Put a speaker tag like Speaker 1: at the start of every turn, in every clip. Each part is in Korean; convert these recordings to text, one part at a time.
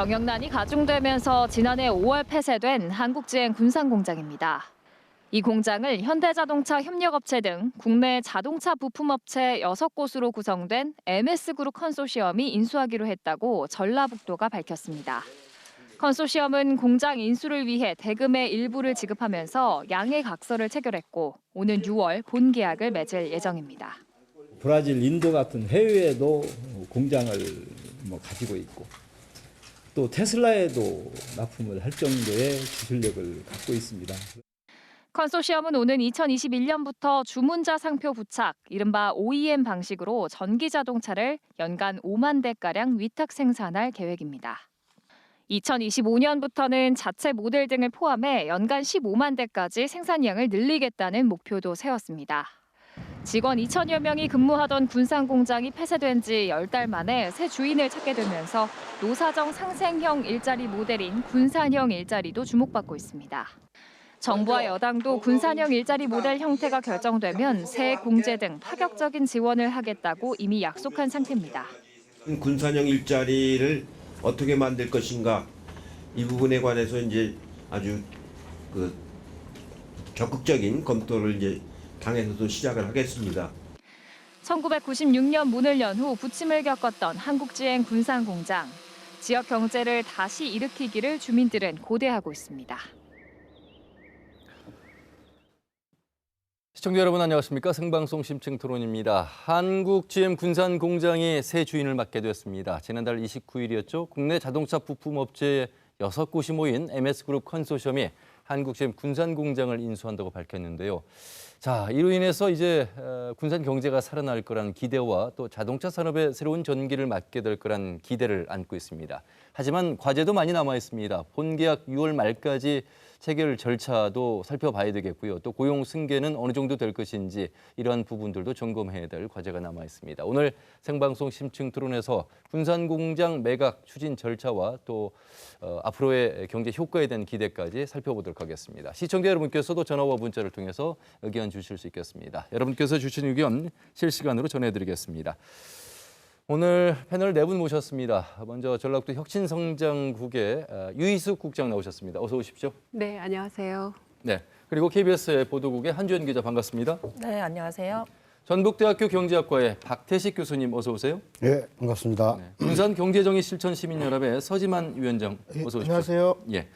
Speaker 1: 경영난이 가중되면서 지난해 5월 폐쇄된 한국지행 군산공장입니다. 이 공장을 현대자동차 협력업체 등 국내 자동차 부품업체 6곳으로 구성된 MS그룹 컨소시엄이 인수하기로 했다고 전라북도가 밝혔습니다. 컨소시엄은 공장 인수를 위해 대금의 일부를 지급하면서 양해각서를 체결했고 오는 6월 본계약을 맺을 예정입니다.
Speaker 2: 브라질, 인도 같은 해외에도 공장을 가지고 있고 또 테슬라에도 납품을 할 정도의 기술력을 갖고 있습니다.
Speaker 1: 컨소시엄은 오는 2021년부터 주문자 상표 부착, 이른바 OEM 방식으로 전기 자동차를 연간 5만 대가량 위탁 생산할 계획입니다. 2025년부터는 자체 모델 등을 포함해 연간 15만 대까지 생산량을 늘리겠다는 목표도 세웠습니다. 직원 2천여 명이 근무하던 군산 공장이 폐쇄된 지 10달 만에 새 주인을 찾게 되면서 노사정 상생형 일자리 모델인 군산형 일자리도 주목받고 있습니다. 정부와 여당도 군산형 일자리 모델 형태가 결정되면 새 공제 등 파격적인 지원을 하겠다고 이미 약속한 상태입니다.
Speaker 3: 군산형 일자리를 어떻게 만들 것인가 이 부분에 관해서 이제 아주 적극적인 검토를 이제 당에서도 시작을 하겠습니다.
Speaker 1: 1996년 문을 연 후 부침을 겪었던 한국지행 군산공장. 지역 경제를 다시 일으키기를 주민들은 고대하고 있습니다.
Speaker 4: 시청자 여러분 안녕하십니까? 생방송 심층토론입니다. 한국GM 군산공장이 새 주인을 맡게 됐습니다. 지난달 29일이었죠. 국내 자동차 부품업체 6곳이 모인 MS그룹 컨소시엄이 한국GM 군산공장을 인수한다고 밝혔는데요. 자, 이로 인해서 이제 군산 경제가 살아날 거란 기대와 또 자동차 산업의 새로운 전기를 맞게 될 거란 기대를 안고 있습니다. 하지만 과제도 많이 남아 있습니다. 본계약 6월 말까지 체결 절차도 살펴봐야 되겠고요. 또 고용 승계는 어느 정도 될 것인지 이러한 부분들도 점검해야 될 과제가 남아 있습니다. 오늘 생방송 심층 토론에서 군산공장 매각 추진 절차와 또 앞으로의 경제 효과에 대한 기대까지 살펴보도록 하겠습니다. 시청자 여러분께서도 전화와 문자를 통해서 의견 주실 수 있겠습니다. 여러분께서 주신 의견 실시간으로 전해드리겠습니다. 오늘 패널 4분 모셨습니다. 먼저 전라북도 혁신성장국의 유희숙 국장 나오셨습니다. 어서 오십시오.
Speaker 5: 네, 안녕하세요.
Speaker 4: 네, 그리고 KBS 보도국의 한주연 기자 반갑습니다.
Speaker 6: 네, 안녕하세요.
Speaker 4: 전북대학교 경제학과의 박태식 교수님 어서 오세요.
Speaker 7: 네, 반갑습니다.
Speaker 4: 네, 군산경제정의 실천시민연합의 서지만 위원장 어서 오십시오.
Speaker 7: 안녕하세요.
Speaker 4: 예.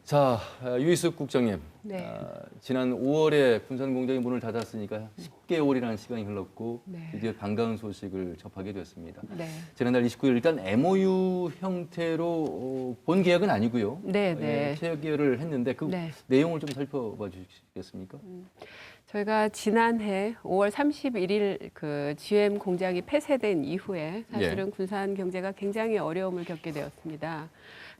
Speaker 4: 자, 유희숙 국장님.
Speaker 5: 네.
Speaker 4: 지난 5월에 군산공장이 문을 닫았으니까 10개월이라는 시간이 흘렀고
Speaker 5: 네.
Speaker 4: 드디어 반가운 소식을 접하게 됐습니다.
Speaker 5: 네.
Speaker 4: 지난달 29일 일단 MOU 형태로 본 계약은 아니고요.
Speaker 5: 네, 네.
Speaker 4: 예, 체결을 했는데 그
Speaker 5: 네.
Speaker 4: 내용을 좀 살펴봐 주시겠습니까?
Speaker 5: 저희가 지난해 5월 31일 그 GM 공장이 폐쇄된 이후에 사실은 군산 경제가 굉장히 어려움을 겪게 되었습니다.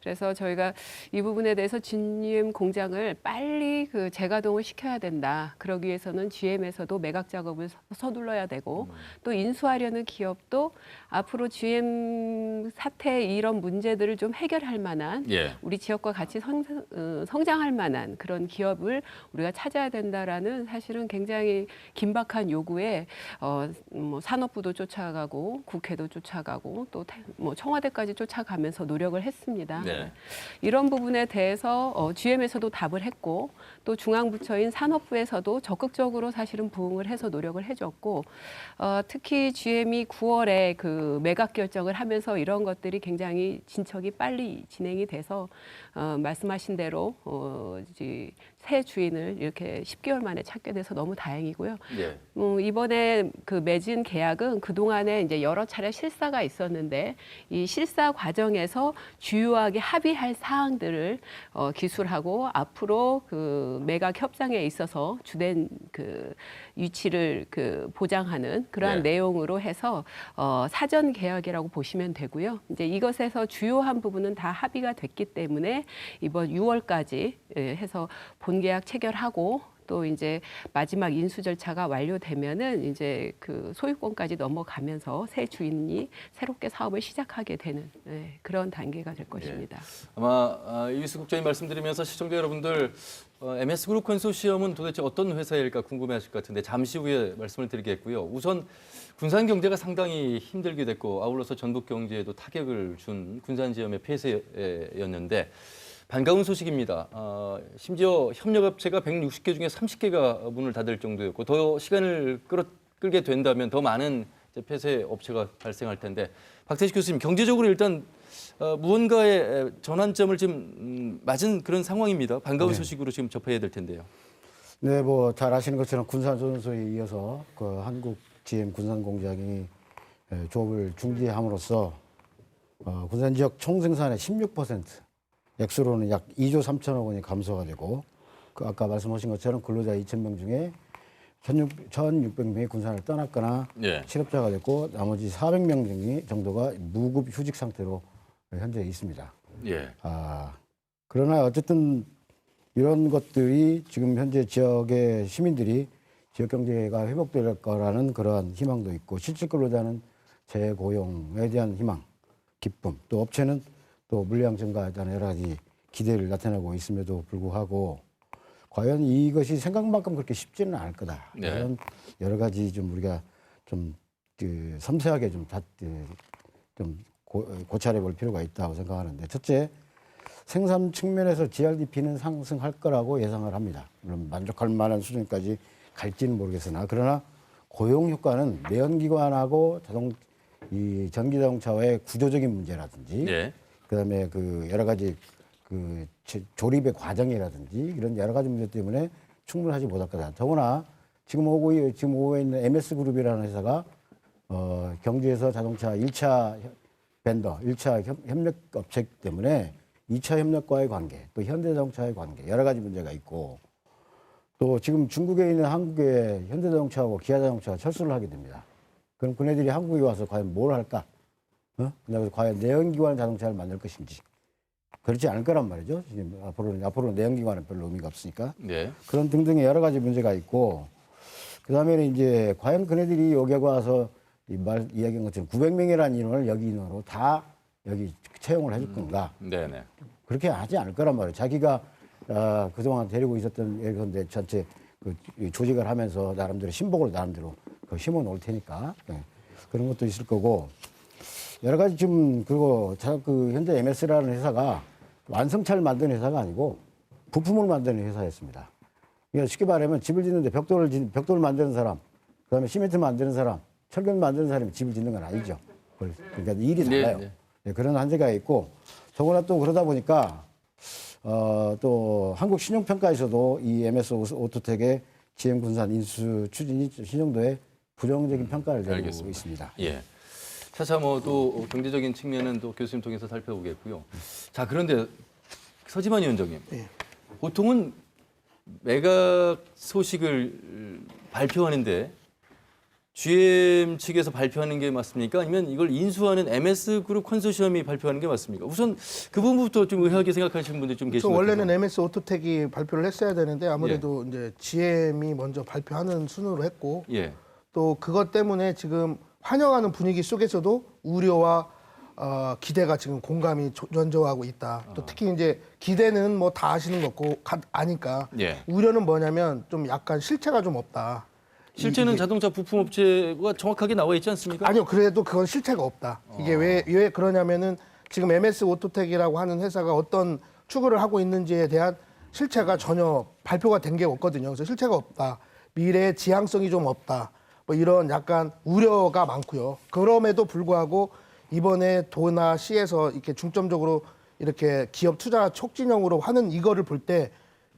Speaker 5: 그래서 저희가 이 부분에 대해서 GM 공장을 빨리 그 재가동을 시켜야 된다. 그러기 위해서는 GM에서도 매각 작업을 서둘러야 되고 또 인수하려는 기업도 앞으로 GM 사태의 이런 문제들을 좀 해결할 만한 우리 지역과 같이 성장할 만한 그런 기업을 우리가 찾아야 된다라는 사실은 굉장히 긴박한 요구에 산업부도 쫓아가고 국회도 쫓아가고 또 청와대까지 쫓아가면서 노력을 했습니다.
Speaker 4: 네.
Speaker 5: 이런 부분에 대해서 GM에서도 답을 했고 또 중앙부처인 산업부에서도 적극적으로 사실은 부응을 해서 노력을 해줬고 특히 GM이 9월에 그 매각 결정을 하면서 이런 것들이 굉장히 진척이 빨리 진행이 돼서 말씀하신 대로 새 주인을 이렇게 10개월 만에 찾게 돼서 너무 다행이고요.
Speaker 4: 예.
Speaker 5: 이번에 그 맺은 계약은 그동안에 이제 여러 차례 실사가 있었는데 이 실사 과정에서 주요하게 합의할 사항들을 기술하고 앞으로 그 매각 협상에 있어서 주된 그 위치를 그 보장하는 그러한 내용으로 해서 사전 계약이라고 보시면 되고요. 이제 이것에서 주요한 부분은 다 합의가 됐기 때문에 이번 6월까지 해서 본계약 체결하고 또 이제 마지막 인수 절차가 완료되면은 이제 그 소유권까지 넘어가면서 새 주인이 새롭게 사업을 시작하게 되는 그런 단계가 될 것입니다.
Speaker 4: 아마 이휘수 국장님 말씀드리면서 시청자 여러분들 MS그룹 컨소시엄은 도대체 어떤 회사일까 궁금해하실 것 같은데 잠시 후에 말씀을 드리겠고요. 우선 군산 경제가 상당히 힘들게 됐고 아울러서 전북 경제에도 타격을 준 군산지엄의 폐쇄였는데 반가운 소식입니다. 심지어 협력업체가 160개 중에 30개가 문을 닫을 정도였고 더 시간을 끌게 된다면 더 많은 폐쇄 업체가 발생할 텐데 박태식 교수님 경제적으로 일단 무언가의 전환점을 지금 맞은 그런 상황입니다. 반가운 소식으로 지금 접해야 될 텐데요.
Speaker 6: 네, 뭐 잘 아시는 것처럼 군산조선소에 이어서 그 한국 GM 군산공장이 조업을 중지함으로써 군산 지역 총생산의 16% 액수로는 약 2조 3천억 원이 감소가 되고 그 아까 말씀하신 것처럼 근로자 2,000명 중에 1,600명이 군산을 떠났거나 실업자가 됐고 나머지 400명 정도가 무급 휴직 상태로 현재 있습니다. 그러나 어쨌든 이런 것들이 지금 현재 지역의 시민들이 지역 경제가 회복될 거라는 그러한 희망도 있고 실질 근로자는 재고용에 대한 희망, 기쁨, 또 업체는 또 물량 증가에 대한 여러 가지 기대를 나타내고 있음에도 불구하고 과연 이것이 생각만큼 그렇게 쉽지는 않을 거다. 이런 여러 가지 좀 우리가 좀 섬세하게 좀 고찰해 볼 필요가 있다고 생각하는데 첫째, 생산 측면에서 GRDP는 상승할 거라고 예상을 합니다. 물론 만족할 만한 수준까지 갈지는 모르겠으나 그러나 고용 효과는 내연기관하고 이 전기자동차와의 구조적인 문제라든지 그다음에 그 여러 가지 그 조립의 과정이라든지 이런 여러 가지 문제 때문에 충분하지 못할 거다. 더구나 지금 오고 있는 MS그룹이라는 회사가 경주에서 자동차 1차 벤더, 1차 협력업체 때문에 2차 협력과의 관계, 또 현대자동차의 관계 여러 가지 문제가 있고 또 지금 중국에 있는 한국의 현대자동차하고 기아자동차가 철수를 하게 됩니다. 그럼 그네들이 한국에 와서 과연 뭘 할까? 그래서 과연 내연기관 자동차를 만들 것인지 그렇지 않을 거란 말이죠. 지금 앞으로는 내연기관은 별로 의미가 없으니까 그런 등등의 여러 가지 문제가 있고 그다음에는 이제 과연 그네들이 여기 와서 이야기한 것처럼 900명이라는 인원을 여기 인원으로 다 여기 채용을 해줄 건가? 그렇게 하지 않을 거란 말이에요. 자기가 그동안 데리고 있었던 예컨대 전체 그 조직을 하면서 나름대로 신복을 나름대로 심어 놓을 테니까 그런 것도 있을 거고 여러 가지 지금 그리고 그 현재 MS라는 회사가 완성차를 만드는 회사가 아니고 부품을 만드는 회사였습니다. 그러니까 쉽게 말하면 집을 짓는데 벽돌을 만드는 사람, 그다음에 시멘트 만드는 사람, 철근 만드는 사람이 집을 짓는 건 아니죠. 그러니까 일이 달라요. 그런 한계가 있고 더구나 또 그러다 보니까 또 한국 신용평가에서도 이 MS 오토텍의 GM 군산 인수 추진이 신용도에 부정적인 평가를 내리고 있습니다.
Speaker 4: 차차 또 경제적인 측면은 또 교수님 통해서 살펴보겠고요. 자, 그런데 서지만 위원장님, 보통은 매각 소식을 발표하는데 GM 측에서 발표하는 게 맞습니까? 아니면 이걸 인수하는 MS그룹 컨소시엄이 발표하는 게 맞습니까? 우선 그 부분부터 좀 의아하게 생각하시는 분들이 좀 계신 것 같아요.
Speaker 7: 원래는 MS 오토텍이 발표를 했어야 되는데 아무래도 이제 GM이 먼저 발표하는 순으로 했고 또 그것 때문에 지금 환영하는 분위기 속에서도 우려와 기대가 지금 공감이 연조하고 있다. 또 특히 이제 기대는 뭐 다 아시는 거고 아니까 우려는 뭐냐면 좀 약간 실체가 좀 없다.
Speaker 4: 실제는 자동차 부품업체가 정확하게 나와 있지 않습니까?
Speaker 7: 아니요, 그래도 그건 실체가 없다. 이게 왜 그러냐면은 지금 MS 오토텍이라고 하는 회사가 어떤 추구를 하고 있는지에 대한 실체가 전혀 발표가 된 게 없거든요. 그래서 실체가 없다. 미래의 지향성이 좀 없다. 뭐 이런 약간 우려가 많고요. 그럼에도 불구하고 이번에 도나 시에서 이렇게 중점적으로 이렇게 기업 투자 촉진형으로 하는 이거를 볼 때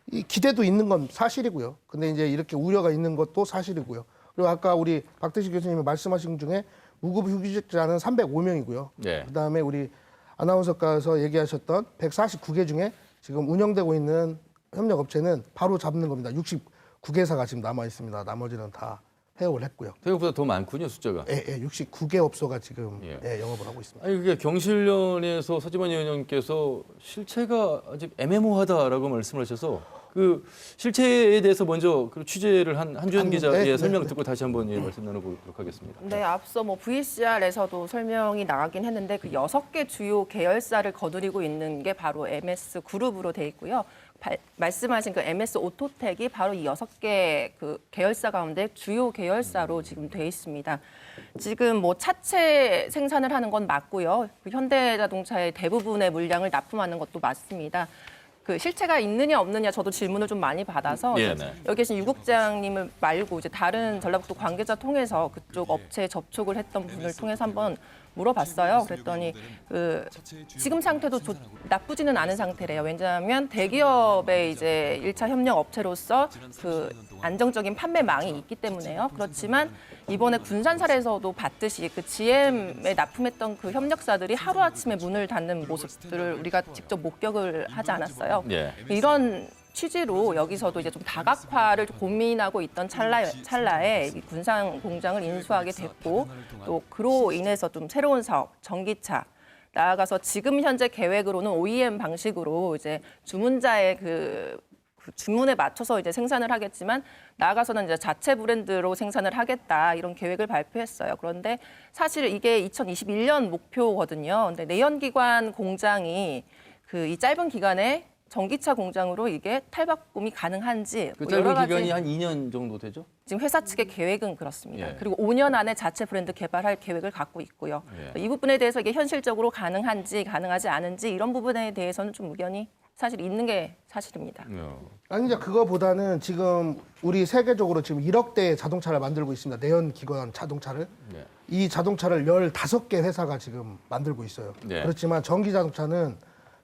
Speaker 7: 이 기대도 있는 건 사실이고요. 근데 이제 이렇게 우려가 있는 것도 사실이고요. 그리고 아까 우리 박태식 교수님이 말씀하신 중에 무급 휴직자는 305명이고요. 그다음에 우리 아나운서과에서 얘기하셨던 149개 중에 지금 운영되고 있는 협력업체는 바로 잡는 겁니다. 69개사가 지금 남아 있습니다. 나머지는 다 폐업을 했고요.
Speaker 4: 생각보다 더 많군요, 숫자가.
Speaker 7: 69개 업소가 지금 영업을 하고 있습니다.
Speaker 4: 아니, 그게 경실련에서 서지만 위원장님께서 실체가 아직 애매모호하다라고 말씀을 하셔서 그 실체에 대해서 먼저 그 취재를 한 한주연 기자의
Speaker 7: 네,
Speaker 4: 설명
Speaker 7: 네.
Speaker 4: 듣고 다시 한번 말씀 나눠보도록 하겠습니다.
Speaker 8: 네, 앞서 뭐 VCR에서도 설명이 나가긴 했는데 그 6개 주요 계열사를 거두리고 있는 게 바로 MS 그룹으로 돼 있고요. 말씀하신 그 MS 오토텍이 바로 이 6개 그 계열사 가운데 주요 계열사로 지금 돼 있습니다. 지금 뭐 차체 생산을 하는 건 맞고요. 그 현대자동차의 대부분의 물량을 납품하는 것도 맞습니다. 그 실체가 있느냐 없느냐 저도 질문을 좀 많이 받아서
Speaker 4: 예, 네.
Speaker 8: 여기 계신 유 국장님을 말고 이제 다른 전라북도 관계자 통해서 그쪽 업체에 접촉을 했던 분을 통해서 한번 물어봤어요. 그랬더니 그 지금 상태도 나쁘지는 않은 상태래요. 왜냐하면 대기업의 이제 1차 협력 업체로서 그 안정적인 판매망이 있기 때문에요. 그렇지만 이번에 군산 사례에서도 봤듯이 그 GM에 납품했던 그 협력사들이 하루아침에 문을 닫는 모습들을 우리가 직접 목격을 하지 않았어요.
Speaker 4: 예.
Speaker 8: 이런 취지로 여기서도 이제 좀 다각화를 고민하고 있던 찰나에 이 군산 공장을 인수하게 됐고 또 그로 인해서 좀 새로운 사업, 전기차 나아가서 지금 현재 계획으로는 OEM 방식으로 이제 주문자의 그 주문에 맞춰서 이제 생산을 하겠지만 나아가서는 이제 자체 브랜드로 생산을 하겠다 이런 계획을 발표했어요. 그런데 사실 이게 2021년 목표거든요. 근데 내연기관 공장이 그 이 짧은 기간에 전기차 공장으로 이게 탈바꿈이 가능한지
Speaker 4: 그
Speaker 8: 뭐
Speaker 4: 짧은
Speaker 8: 여러 가지
Speaker 4: 기간이 한 2년 정도 되죠?
Speaker 8: 지금 회사 측의 계획은 그렇습니다.
Speaker 4: 예.
Speaker 8: 그리고 5년 안에 자체 브랜드 개발할 계획을 갖고 있고요.
Speaker 4: 예.
Speaker 8: 이 부분에 대해서 이게 현실적으로 가능한지 가능하지 않은지 이런 부분에 대해서는 좀 의견이 사실 있는 게 사실입니다.
Speaker 7: 아니 이제 그거보다는 지금 우리 세계적으로 지금 1억 대의 자동차를 만들고 있습니다. 내연 기관 자동차를.
Speaker 4: 네.
Speaker 7: 이 자동차를 15개 회사가 지금 만들고 있어요.
Speaker 4: 네.
Speaker 7: 그렇지만 전기 자동차는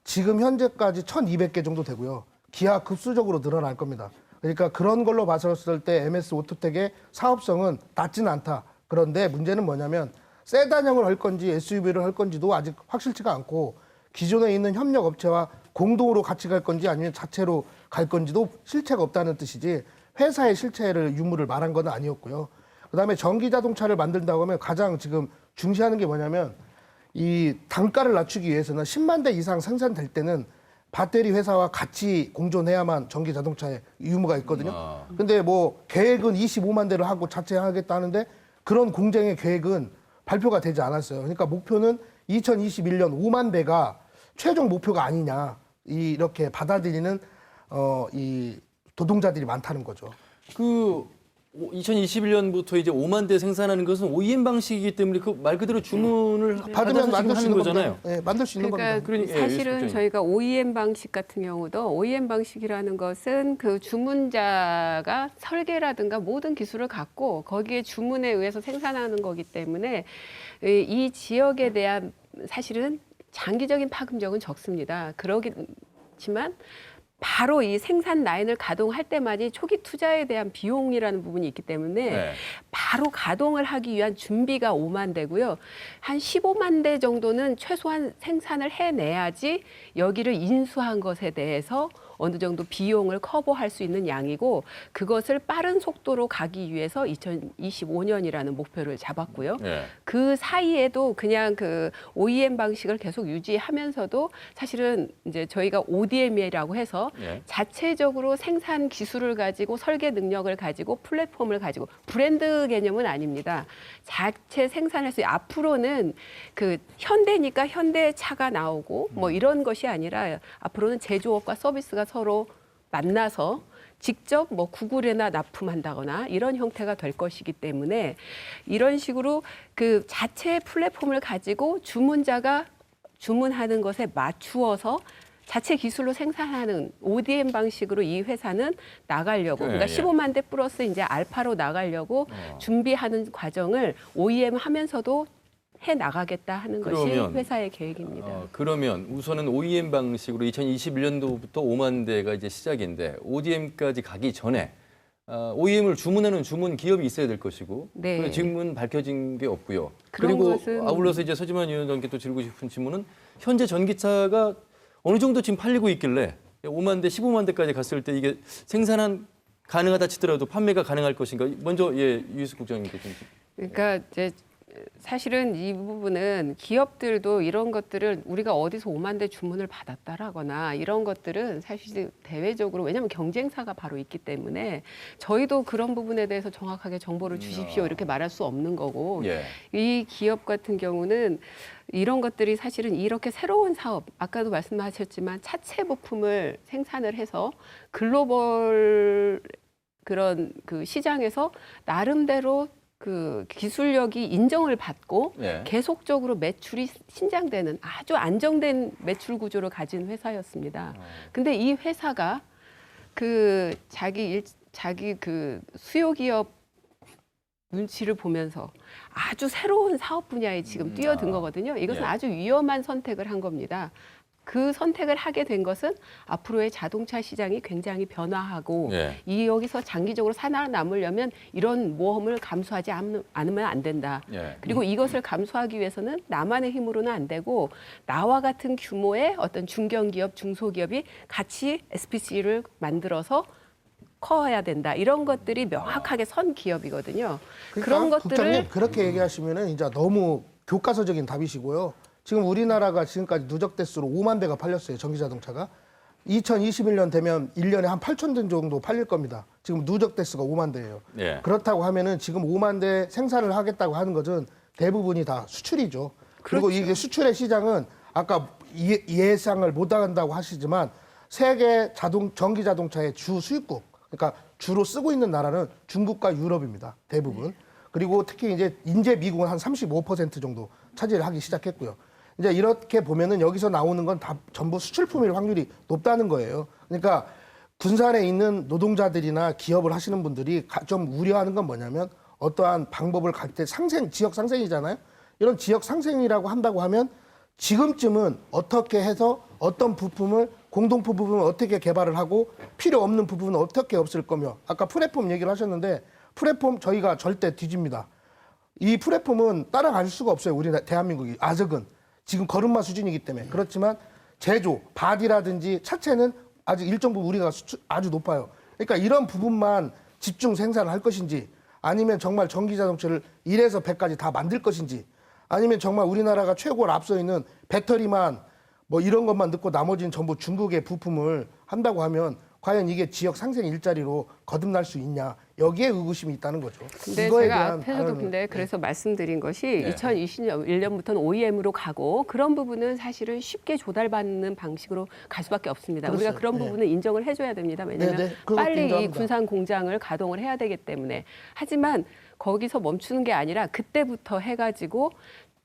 Speaker 7: 지금 현재까지 1,200개 정도 되고요. 기하급수적으로 늘어날 겁니다. 그러니까 그런 걸로 봤을 때 MS 오토텍의 사업성은 낮지는 않다. 그런데 문제는 뭐냐면 세단형을 할 건지 SUV를 할 건지도 아직 확실치가 않고 기존에 있는 협력 업체와 공동으로 같이 갈 건지 아니면 자체로 갈 건지도 실체가 없다는 뜻이지 회사의 실체를 유무를 말한 건 아니었고요. 그다음에 전기 자동차를 만든다고 하면 가장 지금 중시하는 게 뭐냐면 이 단가를 낮추기 위해서는 10만 대 이상 생산될 때는 배터리 회사와 같이 공존해야만 전기 자동차에 유무가 있거든요. 근데 뭐 계획은 25만 대를 하고 자체 하겠다 하는데 그런 공장의 계획은 발표가 되지 않았어요. 그러니까 목표는 2021년 5만 대가 최종 목표가 아니냐 이렇게 받아들이는 이 노동자들이 많다는 거죠.
Speaker 4: 그 2021년부터 이제 5만 대 생산하는 것은 OEM 방식이기 때문에 그 말 그대로 주문을
Speaker 7: 받으면 만들 수 있는
Speaker 4: 거잖아요.
Speaker 7: 겁니다. 네, 만들 수 있는
Speaker 5: 그러니까
Speaker 7: 겁니다.
Speaker 4: 그러니, 예,
Speaker 5: 사실은
Speaker 4: 예,
Speaker 5: 저희가 OEM 방식 같은 경우도 OEM 방식이라는 것은 그 주문자가 설계라든가 모든 기술을 갖고 거기에 주문에 의해서 생산하는 거기 때문에 이 지역에 대한 사실은 장기적인 파급력은 적습니다. 그렇지만 바로 이 생산 라인을 가동할 때마다 초기 투자에 대한 비용이라는 부분이 있기 때문에
Speaker 4: 네.
Speaker 5: 바로 가동을 하기 위한 준비가 5만 대고요. 한 15만 대 정도는 최소한 생산을 해내야지 여기를 인수한 것에 대해서 어느 정도 비용을 커버할 수 있는 양이고 그것을 빠른 속도로 가기 위해서 2025년이라는 목표를 잡았고요.
Speaker 4: 네.
Speaker 5: 그 사이에도 그냥 그 OEM 방식을 계속 유지하면서도 사실은 이제 저희가 ODM이라고 해서
Speaker 4: 예.
Speaker 5: 자체적으로 생산 기술을 가지고 설계 능력을 가지고 플랫폼을 가지고 브랜드 개념은 아닙니다. 자체 생산해서 앞으로는 그 현대니까 현대차가 나오고 뭐 이런 것이 아니라 앞으로는 제조업과 서비스가 서로 만나서 직접 뭐 구글에나 납품한다거나 이런 형태가 될 것이기 때문에 이런 식으로 그 자체 플랫폼을 가지고 주문자가 주문하는 것에 맞추어서 자체 기술로 생산하는 ODM 방식으로 이 회사는 나가려고 그러니까
Speaker 4: 예.
Speaker 5: 15만 대 플러스 이제 알파로 나가려고 준비하는 과정을 OEM 하면서도 해 나가겠다 하는 것이
Speaker 4: 그러면,
Speaker 5: 회사의 계획입니다.
Speaker 4: 그러면 우선은 OEM 방식으로 2021년도부터 5만 대가 이제 시작인데 ODM까지 가기 전에 OEM을 주문하는 주문 기업이 있어야 될 것이고
Speaker 5: 네.
Speaker 4: 그런데 지금은 밝혀진 게 없고요.
Speaker 5: 그런
Speaker 4: 그리고
Speaker 5: 것은-
Speaker 4: 아울러서 이제 서지만 위원장께 또 드리고 싶은 질문은 현재 전기차가 어느 정도 지금 팔리고 있길래 5만 대, 15만 대까지 갔을 때 이게 생산한 가능하다 치더라도 판매가 가능할 것인가? 먼저 유희숙 국장님께 좀.
Speaker 5: 그러니까 이제 사실은 이 부분은 기업들도 이런 것들을 우리가 어디서 5만 대 주문을 받았다라거나 이런 것들은 사실 대외적으로 왜냐하면 경쟁사가 바로 있기 때문에 저희도 그런 부분에 대해서 정확하게 정보를 주십시오 이렇게 말할 수 없는 거고
Speaker 4: 예.
Speaker 5: 이 기업 같은 경우는 이런 것들이 사실은 이렇게 새로운 사업 아까도 말씀하셨지만 차체 부품을 생산을 해서 글로벌 그런 그 시장에서 나름대로 그 기술력이 인정을 받고
Speaker 4: 예.
Speaker 5: 계속적으로 매출이 신장되는 아주 안정된 매출 구조를 가진 회사였습니다. 근데 이 회사가 그 자기 그 수요 기업 눈치를 보면서 아주 새로운 사업 분야에 지금 뛰어든 거거든요. 이것은
Speaker 4: 예.
Speaker 5: 아주 위험한 선택을 한 겁니다. 그 선택을 하게 된 것은 앞으로의 자동차 시장이 굉장히 변화하고
Speaker 4: 예.
Speaker 5: 이 여기서 장기적으로 살아남으려면 이런 모험을 감수하지 않으면 안 된다.
Speaker 4: 예.
Speaker 5: 그리고 이것을 감수하기 위해서는 나만의 힘으로는 안 되고 나와 같은 규모의 어떤 중견기업, 중소기업이 같이 SPC를 만들어서 커야 된다. 이런 것들이 명확하게 선 기업이거든요. 그런 것들을
Speaker 7: 국장님 그렇게 얘기하시면은 이제 너무 교과서적인 답이시고요. 지금 우리나라가 지금까지 누적 대수로 5만 대가 팔렸어요. 전기 자동차가. 2021년 되면 1년에 한 8천 대 정도 팔릴 겁니다. 지금 누적 대수가 5만 대예요.
Speaker 4: 예.
Speaker 7: 그렇다고 하면은 지금 5만 대 생산을 하겠다고 하는 것은 대부분이 다 수출이죠. 그리고 이게 수출의 시장은 아까 예상을 못 한다고 하시지만 세계 전기 자동차의 주 수입국, 그러니까 주로 쓰고 있는 나라는 중국과 유럽입니다. 대부분. 그리고 특히 이제 미국은 한 35% 정도 차지를 하기 시작했고요. 이제 이렇게 보면은 여기서 나오는 건 다 전부 수출품일 확률이 높다는 거예요. 그러니까 군산에 있는 노동자들이나 기업을 하시는 분들이 좀 우려하는 건 뭐냐면 어떠한 방법을 갈 때 지역 상생이잖아요. 이런 지역 상생이라고 한다고 하면 지금쯤은 어떻게 해서 어떤 부품을 공동품 부분을 어떻게 개발을 하고 필요 없는 부분은 어떻게 없앨 거며 아까 플랫폼 얘기를 하셨는데 플랫폼 저희가 절대 뒤집니다. 이 플랫폼은 따라갈 수가 없어요. 우리 대한민국이 아직은 지금 걸음마 수준이기 때문에 그렇지만 제조, 바디라든지 차체는 아직 일정 부분 우리가 아주 높아요. 그러니까 이런 부분만 집중 생산을 할 것인지 아니면 정말 전기 자동차를 1에서 100까지 다 만들 것인지 아니면 정말 우리나라가 최고로 앞서 있는 배터리만 뭐 이런 것만 넣고 나머지는 전부 중국의 부품을 한다고 하면 과연 이게 지역 상생 일자리로 거듭날 수 있냐 여기에 의구심이 있다는 거죠.
Speaker 5: 근데
Speaker 7: 이거에
Speaker 5: 제가
Speaker 7: 대한
Speaker 5: 앞에서도
Speaker 7: 발언은-
Speaker 5: 근데 그래서 말씀드린 것이
Speaker 4: 네.
Speaker 5: 2021년부터는 OEM으로 가고 그런 부분은 사실은 쉽게 조달받는 방식으로 갈 수밖에 없습니다. 우리가
Speaker 7: 그렇죠.
Speaker 5: 그런
Speaker 7: 네.
Speaker 5: 부분은 인정을 해줘야 됩니다. 왜냐하면
Speaker 7: 네, 네. 그것도
Speaker 5: 빨리 이
Speaker 7: 인정합니다.
Speaker 5: 군산 공장을 가동을 해야 되기 때문에 하지만 거기서 멈추는 게 아니라 그때부터 해가지고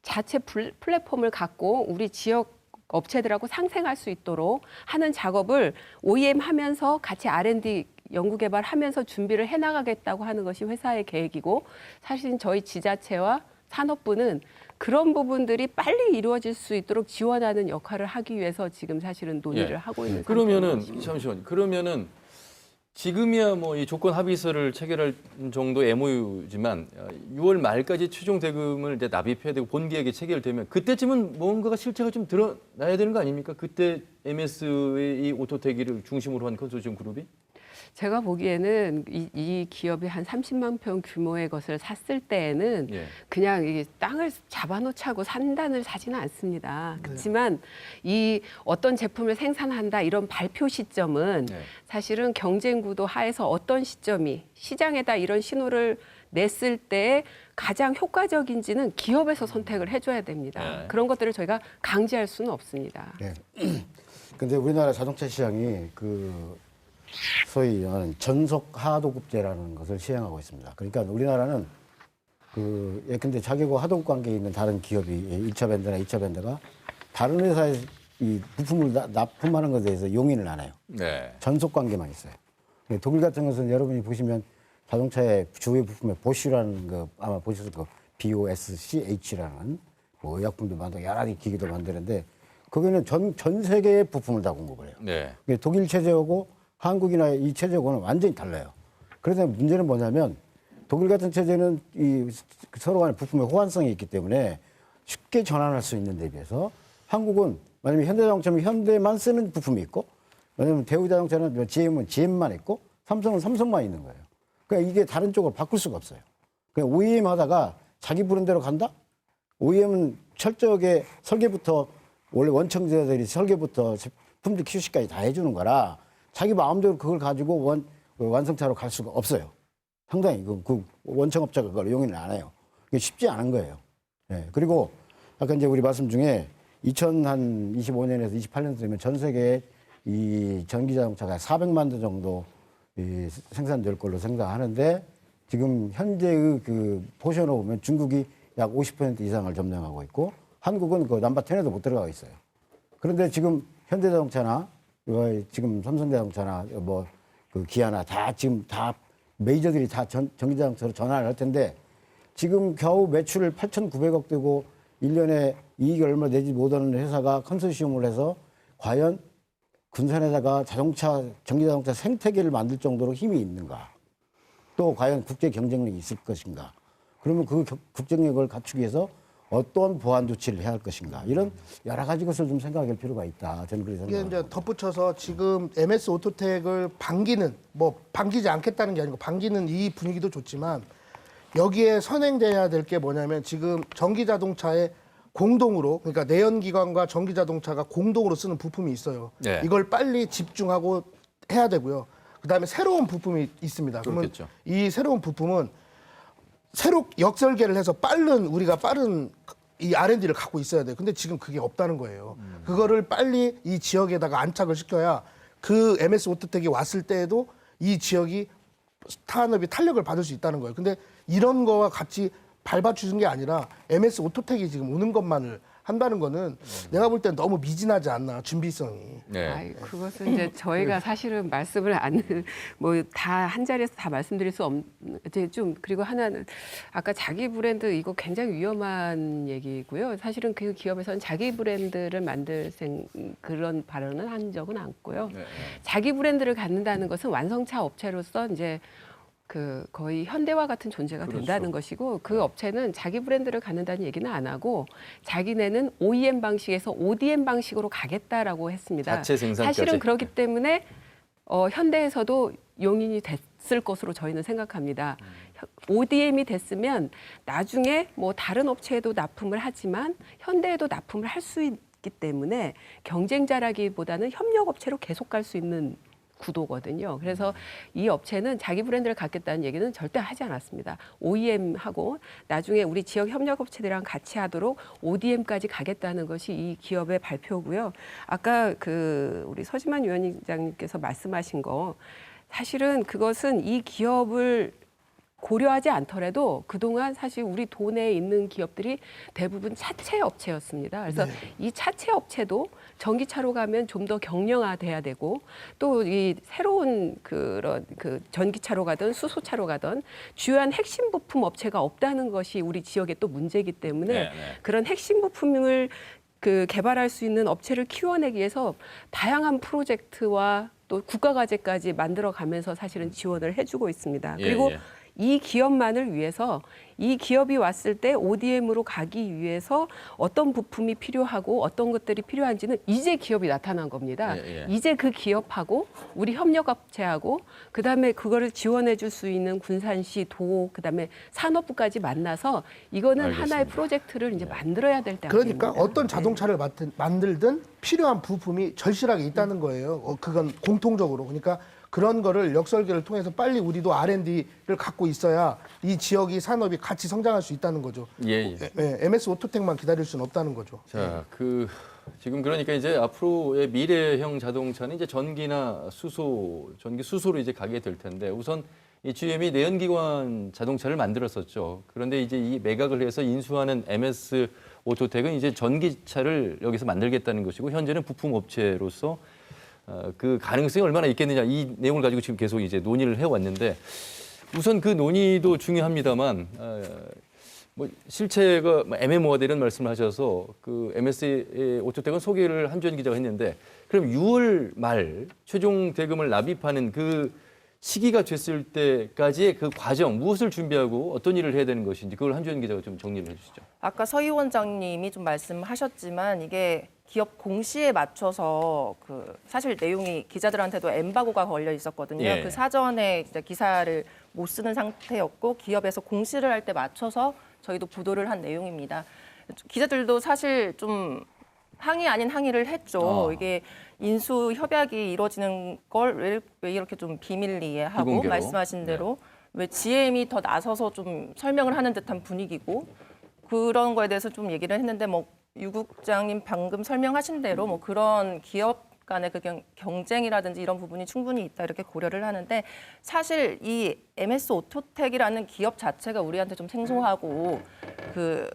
Speaker 5: 자체 플랫폼을 갖고 우리 지역 업체들하고 상생할 수 있도록 하는 작업을 OEM 하면서 같이 R&D 연구개발하면서 준비를 해나가겠다고 하는 것이 회사의 계획이고 사실 저희 지자체와 산업부는 그런 부분들이 빨리 이루어질 수 있도록 지원하는 역할을 하기 위해서 지금 사실은 논의를
Speaker 4: 예.
Speaker 5: 하고 있는
Speaker 4: 그러면은
Speaker 5: 상태입니다.
Speaker 4: 잠시만. 그러면은 지금이야 뭐 이 조건 합의서를 체결할 정도 MOU지만 6월 말까지 최종 대금을 이제 납입해야 되고 본 계획이 체결되면 그때쯤은 뭔가가 실체가 좀 드러나야 되는 거 아닙니까? 그때 MS의 이 오토테기를 중심으로 한 컨소시엄 그룹이?
Speaker 5: 제가 보기에는 이 기업이 한 30만 평 규모의 것을 샀을 때에는
Speaker 4: 예.
Speaker 5: 그냥 이 땅을 잡아놓자고 산단을 사지는 않습니다. 그렇지만 이 어떤 제품을 생산한다 이런 발표 시점은
Speaker 4: 네.
Speaker 5: 사실은 경쟁 구도 하에서 어떤 시점이 시장에다 이런 신호를 냈을 때 가장 효과적인지는 기업에서 선택을 해줘야 됩니다.
Speaker 4: 네.
Speaker 5: 그런 것들을 저희가 강제할 수는 없습니다.
Speaker 6: 네. 근데 우리나라 자동차 시장이 소위 말하는 전속 하도급제라는 것을 시행하고 있습니다. 그러니까 우리나라는 예컨대 자기하고 하도급 관계에 있는 다른 기업이 1차 밴드나 2차 밴드가 다른 회사에 이 부품을 납품하는 것에 대해서 용인을 안 해요.
Speaker 4: 네.
Speaker 6: 전속 관계만 있어요. 독일 같은 것은 여러분이 보시면 자동차의 주요 부품에 보쉬라는 아마 보셨을 거 BOSCH라는 뭐 의약품도 만들고 여러 가지 기기도 만드는데 거기는 전 세계의 부품을 다 공급을 해요.
Speaker 4: 네.
Speaker 6: 독일 체제하고 한국이나 이 체제하고는 완전히 달라요. 그래서 문제는 뭐냐면 독일 같은 체제는 이 서로 간의 부품의 호환성이 있기 때문에 쉽게 전환할 수 있는 데 비해서 한국은 만약에 현대자동차면 현대만 쓰는 부품이 있고 왜냐면 대우자동차는 GM은 GM만 있고 삼성은 삼성만 있는 거예요. 그러니까 이게 다른 쪽으로 바꿀 수가 없어요. 그냥 OEM 하다가 자기 브랜드로 간다? OEM은 철저하게 설계부터 원래 원청자들이 설계부터 품질 QC까지 다 해주는 거라 자기 마음대로 그걸 가지고 완성차로 갈 수가 없어요. 상당히 그 원청업자가 그걸 용인을 안 해요. 이게 쉽지 않은 거예요. 예. 그리고 아까 이제 우리 말씀 중에 2025년에서 28년 되면 전 세계에 이 전기 자동차가 400만 대 정도 생산될 걸로 생각하는데 지금 현재의 그 포션으로 보면 중국이 약 50% 이상을 점령하고 있고 한국은 그 넘버 10에도 못 들어가 있어요. 그런데 지금 현대자동차나 지금 삼성자동차나 뭐 그 기아나 다 지금 다 메이저들이 다 전기자동차로 전환을 할 텐데 지금 겨우 매출 8,900억 되고 1년에 이익이 얼마 내지 못하는 회사가 컨소시엄을 해서 과연 군산에다가 전기자동차 생태계를 만들 정도로 힘이 있는가? 또 과연 국제 경쟁력이 있을 것인가? 그러면 그 국쟁력을 갖추기 위해서 어떤 보완 조치를 해야 할 것인가? 이런 여러 가지 것을 좀 생각할 필요가 있다. 저는 그렇게
Speaker 7: 이게
Speaker 6: 생각합니다.
Speaker 7: 이제 덧붙여서 지금 MS 오토텍을 반기지 않겠다는 게 아니고 반기는 이 분위기도 좋지만 여기에 선행돼야 될 게 뭐냐면 지금 전기 자동차에 공동으로 그러니까 내연기관과 전기 자동차가 공동으로 쓰는 부품이 있어요.
Speaker 4: 네.
Speaker 7: 이걸 빨리 집중하고 해야 되고요. 그다음에 새로운 부품이 있습니다. 그러면
Speaker 4: 그렇겠죠.
Speaker 7: 이 새로운 부품은 새로 역설계를 해서 우리가 빠른 이 R&D를 갖고 있어야 돼요. 근데 지금 그게 없다는 거예요. 그거를 빨리 이 지역에다가 안착을 시켜야 그 MS 오토텍이 왔을 때에도 이 지역이 산업이 탄력을 받을 수 있다는 거예요. 근데 이런 거와 같이 밟아주는 게 아니라 MS 오토텍이 지금 오는 것만을 한다는 거는 내가 볼 땐 너무 미진하지 않나, 준비성이.
Speaker 4: 네.
Speaker 5: 아이, 그것은 이제 저희가 사실은 말씀을 다 한 자리에서 다 말씀드릴 수 없는 좀 그리고 하나는 아까 자기 브랜드 이거 굉장히 위험한 얘기고요. 사실은 그 기업에서는 자기 브랜드를 만들 그런 발언을 한 적은 않고요.
Speaker 4: 네.
Speaker 5: 자기 브랜드를 갖는다는 것은 완성차 업체로서 이제 그 거의 현대와 같은 존재가
Speaker 4: 그렇죠.
Speaker 5: 된다는 것이고 그 업체는 자기 브랜드를 갖는다는 얘기는 안 하고 자기네는 OEM 방식에서 ODM 방식으로 가겠다라고 했습니다.
Speaker 4: 자체 생산까지.
Speaker 5: 사실은 그렇기 때문에 현대에서도 용인이 됐을 것으로 저희는 생각합니다. ODM이 됐으면 나중에 뭐 다른 업체에도 납품을 하지만 현대에도 납품을 할 수 있기 때문에 경쟁자라기보다는 협력업체로 계속 갈 수 있는 구도거든요. 그래서 이 업체는 자기 브랜드를 갖겠다는 얘기는 절대 하지 않았습니다. OEM하고 나중에 우리 지역 협력업체들이랑 같이 하도록 ODM까지 가겠다는 것이 이 기업의 발표고요. 아까 우리 서지만 위원장님께서 말씀하신 거 사실은 그것은 이 기업을 고려하지 않더라도 그동안 사실 우리 도내에 있는 기업들이 대부분 차체 업체였습니다. 그래서 이 차체 업체도 전기차로 가면 좀 더 경량화돼야 되고 또 이 새로운 그런 전기차로 가든 수소차로 가든 주요한 핵심 부품 업체가 없다는 것이 우리 지역의 또 문제이기 때문에 그런 핵심 부품을 개발할 수 있는 업체를 키워내기 위해서 다양한 프로젝트와 또 국가 과제까지 만들어 가면서 사실은 지원을 해주고 있습니다. 그리고 이 기업만을 위해서 이 기업이 왔을 때 ODM으로 가기 위해서 어떤 부품이 필요하고 어떤 것들이 필요한지는 이제 기업이 나타난 겁니다. 이제 그 기업하고 우리 협력업체하고 그다음에 그거를 지원해 줄 수 있는 군산시, 도, 그다음에 산업부까지 만나서 이거는
Speaker 4: 알겠습니다.
Speaker 5: 하나의 프로젝트를 이제 만들어야 될 때가
Speaker 7: 그러니까
Speaker 5: 됩니다.
Speaker 7: 어떤 자동차를 만들든 필요한 부품이 절실하게 있다는 거예요. 그건 공통적으로. 그러니까 그런 거를 역설계를 통해서 빨리 우리도 R&D를 갖고 있어야 이 지역이 산업이 같이 성장할 수 있다는 거죠. MS 오토텍만 기다릴 수는 없다는 거죠.
Speaker 4: 자, 지금 그러니까 이제 앞으로의 미래형 자동차는 이제 전기나 전기 수소로 이제 가게 될 텐데 우선 이 GM이 내연기관 자동차를 만들었었죠. 그런데 이제 이 매각을 해서 인수하는 MS 오토텍은 이제 전기차를 여기서 만들겠다는 것이고 현재는 부품 업체로서 그 가능성이 얼마나 있겠느냐 이 내용을 가지고 지금 계속 이제 논의를 해왔는데 우선 그 논의도 중요합니다만 뭐 실체가 애매모호하다 이런 말씀을 하셔서 그 MS 오토텍은 소개를 한주현 기자가 했는데 그럼 6월 말 최종 대금을 납입하는 그 시기가 됐을 때까지의 그 과정 무엇을 준비하고 어떤 일을 해야 되는 것인지 그걸 한주현 기자가 좀 정리를 해주시죠.
Speaker 8: 아까 서 위원장님이 좀 말씀하셨지만 이게 기업 공시에 맞춰서 사실 내용이 기자들한테도 엠바고가 걸려 있었거든요. 그 사전에 이제 기사를 못 쓰는 상태였고 기업에서 공시를 할 때 맞춰서 저희도 보도를 한 내용입니다. 기자들도 사실 좀 항의 아닌 항의를 했죠. 이게 인수 협약이 이루어지는 걸 왜 이렇게 좀 비밀리에 하고
Speaker 4: 비공개로.
Speaker 8: 말씀하신 대로 왜 GM이 더 나서서 좀 설명을 하는 듯한 분위기고 그런 거에 대해서 좀 얘기를 했는데 뭐 유 국장님 방금 설명하신 대로 뭐 그런 기업 간의 그 경쟁이라든지 이런 부분이 충분히 있다 이렇게 고려를 하는데 사실 이 MS 오토텍이라는 기업 자체가 우리한테 좀 생소하고 그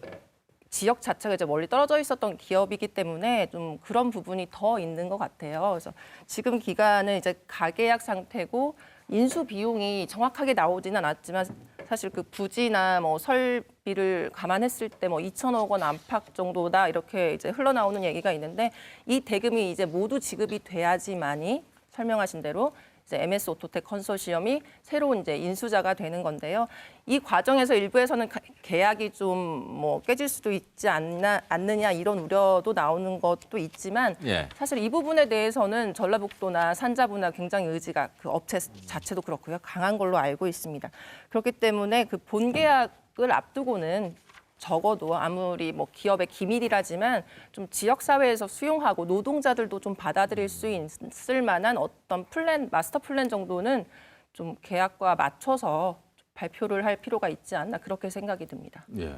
Speaker 8: 지역 자체가 이제 멀리 떨어져 있었던 기업이기 때문에 좀 그런 부분이 더 있는 것 같아요. 그래서 지금 기간은 이제 가계약 상태고 인수 비용이 정확하게 나오지는 않았지만 사실 그 부지나 뭐 설비를 감안했을 때 뭐 2천억 원 안팎 정도다 이렇게 이제 흘러나오는 얘기가 있는데 이 대금이 이제 모두 지급이 돼야지만이 설명하신 대로 이제 MS 오토텍 컨소시엄이 새로운 이제 인수자가 되는 건데요. 이 과정에서 일부에서는 계약이 좀 뭐 깨질 수도 있지 않느냐 이런 우려도 나오는 것도 있지만
Speaker 4: 예.
Speaker 8: 사실 이 부분에 대해서는 전라북도나 산자부나 굉장히 의지가 그 업체 자체도 그렇고요. 강한 걸로 알고 있습니다. 그렇기 때문에 그 본계약을 앞두고는 적어도 아무리 뭐 기업의 기밀이라지만 좀 지역 사회에서 수용하고 노동자들도 좀 받아들일 수 있을 만한 어떤 플랜, 마스터 플랜 정도는 좀 계약과 맞춰서 발표를 할 필요가 있지 않나 그렇게 생각이 듭니다.
Speaker 4: 예.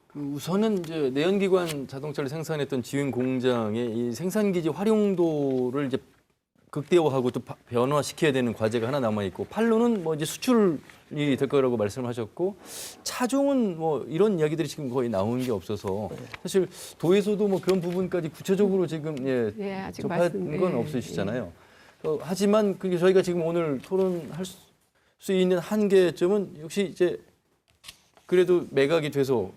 Speaker 4: 그 우선은 이제 내연기관 자동차를 생산했던 지윈 공장의 이 생산기지 활용도를 이제 극대화하고 또 변화시켜야 되는 과제가 하나 남아 있고 판로는 뭐 이제 수출이 될 거라고 말씀하셨고 차종은 뭐 이런 이야기들이 지금 거의 나오는 게 없어서 사실 도에서도 뭐 그런 부분까지 구체적으로 지금
Speaker 5: 아직
Speaker 4: 접한 건 없으시잖아요. 하지만 그게 저희가 지금 오늘 토론할 수 있는 한계점은 역시 이제 그래도 매각이 돼서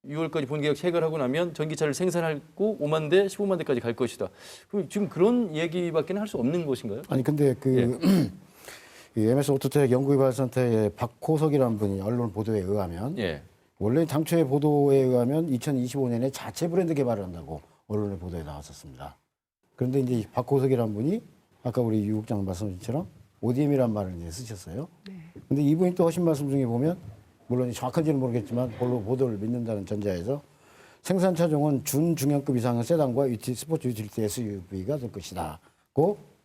Speaker 4: 6월까지 본계약 체결하고 나면 전기차를 생산하고 5만 대, 15만 대까지 갈 것이다. 그럼 지금 그런 얘기밖에는 할 수 없는 것인가요?
Speaker 6: 아니 근데 그 이 MS 오토텍 연구개발센터의 박호석이라는 분이 언론 보도에 의하면
Speaker 4: 예.
Speaker 6: 원래 당초의 보도에 의하면 2025년에 자체 브랜드 개발을 한다고 언론의 보도에 나왔었습니다. 그런데 이제 이 박호석이라는 분이 아까 우리 유 국장 말씀하신 것처럼 ODM이라는 말을 이제 쓰셨어요. 근데 이분이 또 하신 말씀 중에 보면 물론 정확한지는 모르겠지만 보도를 믿는다는 전제하에서 생산 차종은 준중형급 이상의 세단과 스포츠 유틸리티 SUV가 될 것이다고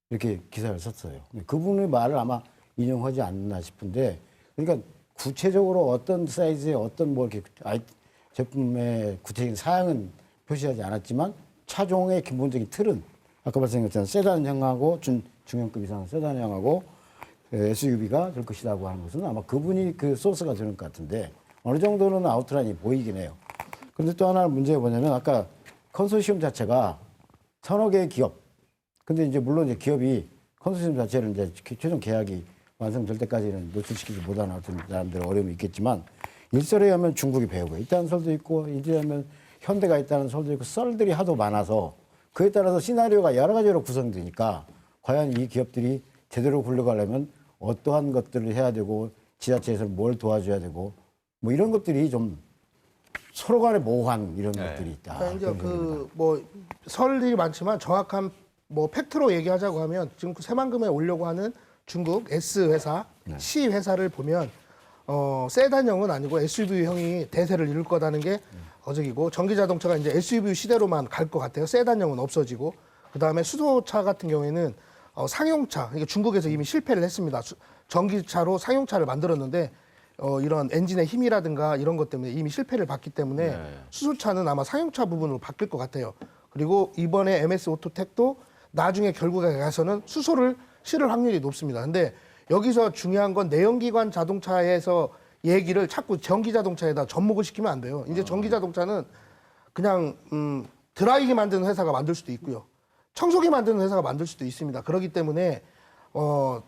Speaker 6: 이렇게 기사를 썼어요. 그분의 말을 아마 인용하지 않나 싶은데 그러니까 구체적으로 어떤 사이즈의 어떤 뭐 이렇게 제품의 구체적인 사양은 표시하지 않았지만 차종의 기본적인 틀은 아까 말씀드렸잖아요. 세단형하고 중형급 이상 세단형하고 SUV가 될 것이라고 하는 것은 아마 그분이 그 소스가 되는 것 같은데 어느 정도는 아웃라인이 보이긴 해요. 그런데 또 하나 문제가 뭐냐면 아까 컨소시엄 자체가 서너 개의 기업. 근데 이제 물론 이제 기업이 컨소시엄 자체를 이제 최종 계약이 완성될 때까지는 노출시키지 못하는 어떤 사람들의 어려움이 있겠지만 일설에 하면 중국이 배우고 있다는 설도 있고 일설에 하면 현대가 있다는 설도 있고 썰들이 하도 많아서 그에 따라서 시나리오가 여러 가지로 구성되니까 과연 이 기업들이 제대로 굴러가려면 어떠한 것들을 해야 되고 지자체에서 뭘 도와줘야 되고 뭐 이런 것들이 좀 서로 간에 모호한 이런 것들이 있다.
Speaker 7: 그러니까 이제 그 뭐 설이 많지만 정확한 뭐 팩트로 얘기하자고 하면 지금 그 새만금에 오려고 하는 중국 S 회사, C 회사를 보면 세단형은 아니고 SUV형이 대세를 이룰 거다는 게 어적이고 전기 자동차가 이제 SUV 시대로만 갈 것 같아요. 세단형은 없어지고 그다음에 수소차 같은 경우에는 상용차, 그러니까 중국에서 이미 실패를 했습니다. 전기차로 상용차를 만들었는데 이런 엔진의 힘이라든가 이런 것 때문에 이미 실패를 봤기 때문에 수소차는 아마 상용차 부분으로 바뀔 것 같아요. 그리고 이번에 MS 오토텍도 나중에 결국에 가서는 수소를 실을 확률이 높습니다. 근데 여기서 중요한 건 내연기관 자동차에서 얘기를 자꾸 전기 자동차에다 접목을 시키면 안 돼요. 이제 전기 자동차는 그냥 드라이기 만드는 회사가 만들 수도 있고요. 청소기 만드는 회사가 만들 수도 있습니다. 그렇기 때문에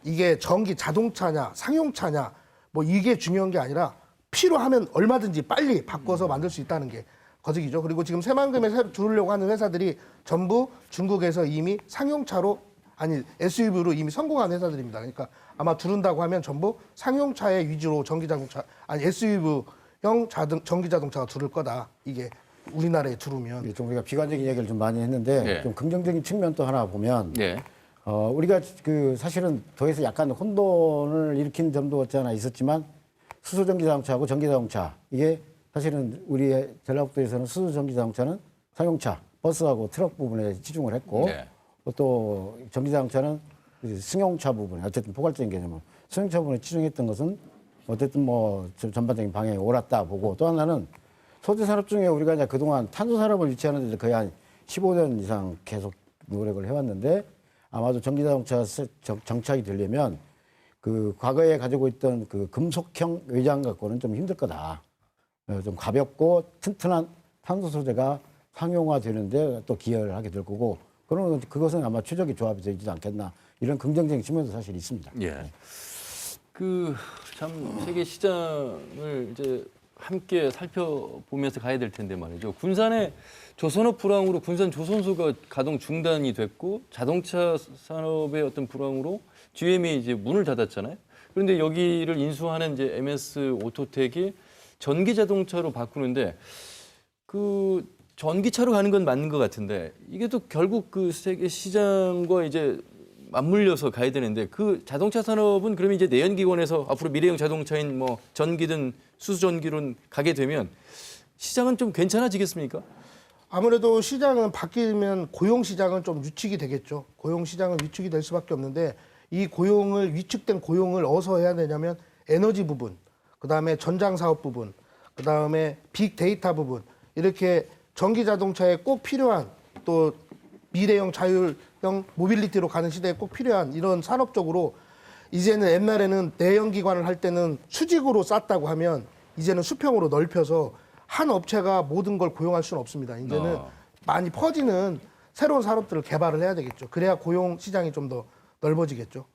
Speaker 7: 이게 전기 자동차냐 상용차냐 뭐 이게 중요한 게 아니라 필요하면 얼마든지 빨리 바꿔서 만들 수 있다는 게 거짓이죠. 그리고 지금 새만금에 들으려고 하는 회사들이 전부 중국에서 이미 상용차로 아니 SUV로 이미 성공한 회사들입니다. 그러니까 아마 두른다고 하면 전부 상용차의 위주로 전기자동차 아니 SUV형 전기자동차가 두를 거다. 이게 우리나라에 두르면.
Speaker 6: 좀 우리가 비관적인 얘기를 좀 많이 했는데 좀 긍정적인 측면도 하나 보면 우리가 그 사실은 도에서 약간 혼돈을 일으킨 점도 없지 않아 있었지만 수소전기자동차하고 전기자동차 이게 사실은 우리 전라북도에서는 수소전기자동차는 상용차, 버스하고 트럭 부분에 치중을 했고
Speaker 4: 네.
Speaker 6: 또 전기자동차는 승용차 부분에 어쨌든 포괄적인 개념은 승용차 부분에 치중했던 것은 어쨌든 뭐 전반적인 방향이 옳았다 보고 또 하나는 소재 산업 중에 우리가 이제 그동안 탄소 산업을 유치하는 데 거의 한 15년 이상 계속 노력을 해왔는데 아마도 전기자동차 정착이 되려면 그 과거에 가지고 있던 그 금속형 외장 갖고는 좀 힘들 거다. 좀 가볍고 튼튼한 탄소 소재가 상용화되는데 또 기여를 하게 될 거고 그러면 그것은 아마 최적의 조합이 되지 않겠나 이런 긍정적인 측면도 사실 있습니다.
Speaker 4: 예. 그 참 세계 시장을 이제 함께 살펴보면서 가야 될 텐데 말이죠. 군산의 조선업 불황으로 군산 조선소가 가동 중단이 됐고 자동차 산업의 어떤 불황으로 GM이 이제 문을 닫았잖아요. 그런데 여기를 인수하는 이제 MS 오토텍이 전기 자동차로 바꾸는데 그 전기차로 가는 건 맞는 것 같은데 이게 또 결국 그 세계 시장과 이제 맞물려서 가야 되는데 그 자동차 산업은 그러면 이제 내연기관에서 앞으로 미래형 자동차인 뭐 전기든 수소전기로 가게 되면 시장은 좀 괜찮아지겠습니까?
Speaker 7: 아무래도 시장은 바뀌면 고용 시장은 좀 위축이 되겠죠. 고용 시장은 위축이 될 수밖에 없는데 이 고용을 위축된 고용을 어디서 해야 되냐면 에너지 부분, 그다음에 전장 사업 부분, 그다음에 빅데이터 부분 이렇게 전기 자동차에 꼭 필요한 또 미래형 자율형 모빌리티로 가는 시대에 꼭 필요한 이런 산업적으로 이제는 옛날에는 내연기관을 할 때는 수직으로 쌌다고 하면 이제는 수평으로 넓혀서 한 업체가 모든 걸 고용할 수는 없습니다. 이제는 많이 퍼지는 새로운 산업들을 개발을 해야 되겠죠. 그래야 고용 시장이 좀 더 넓어지겠죠.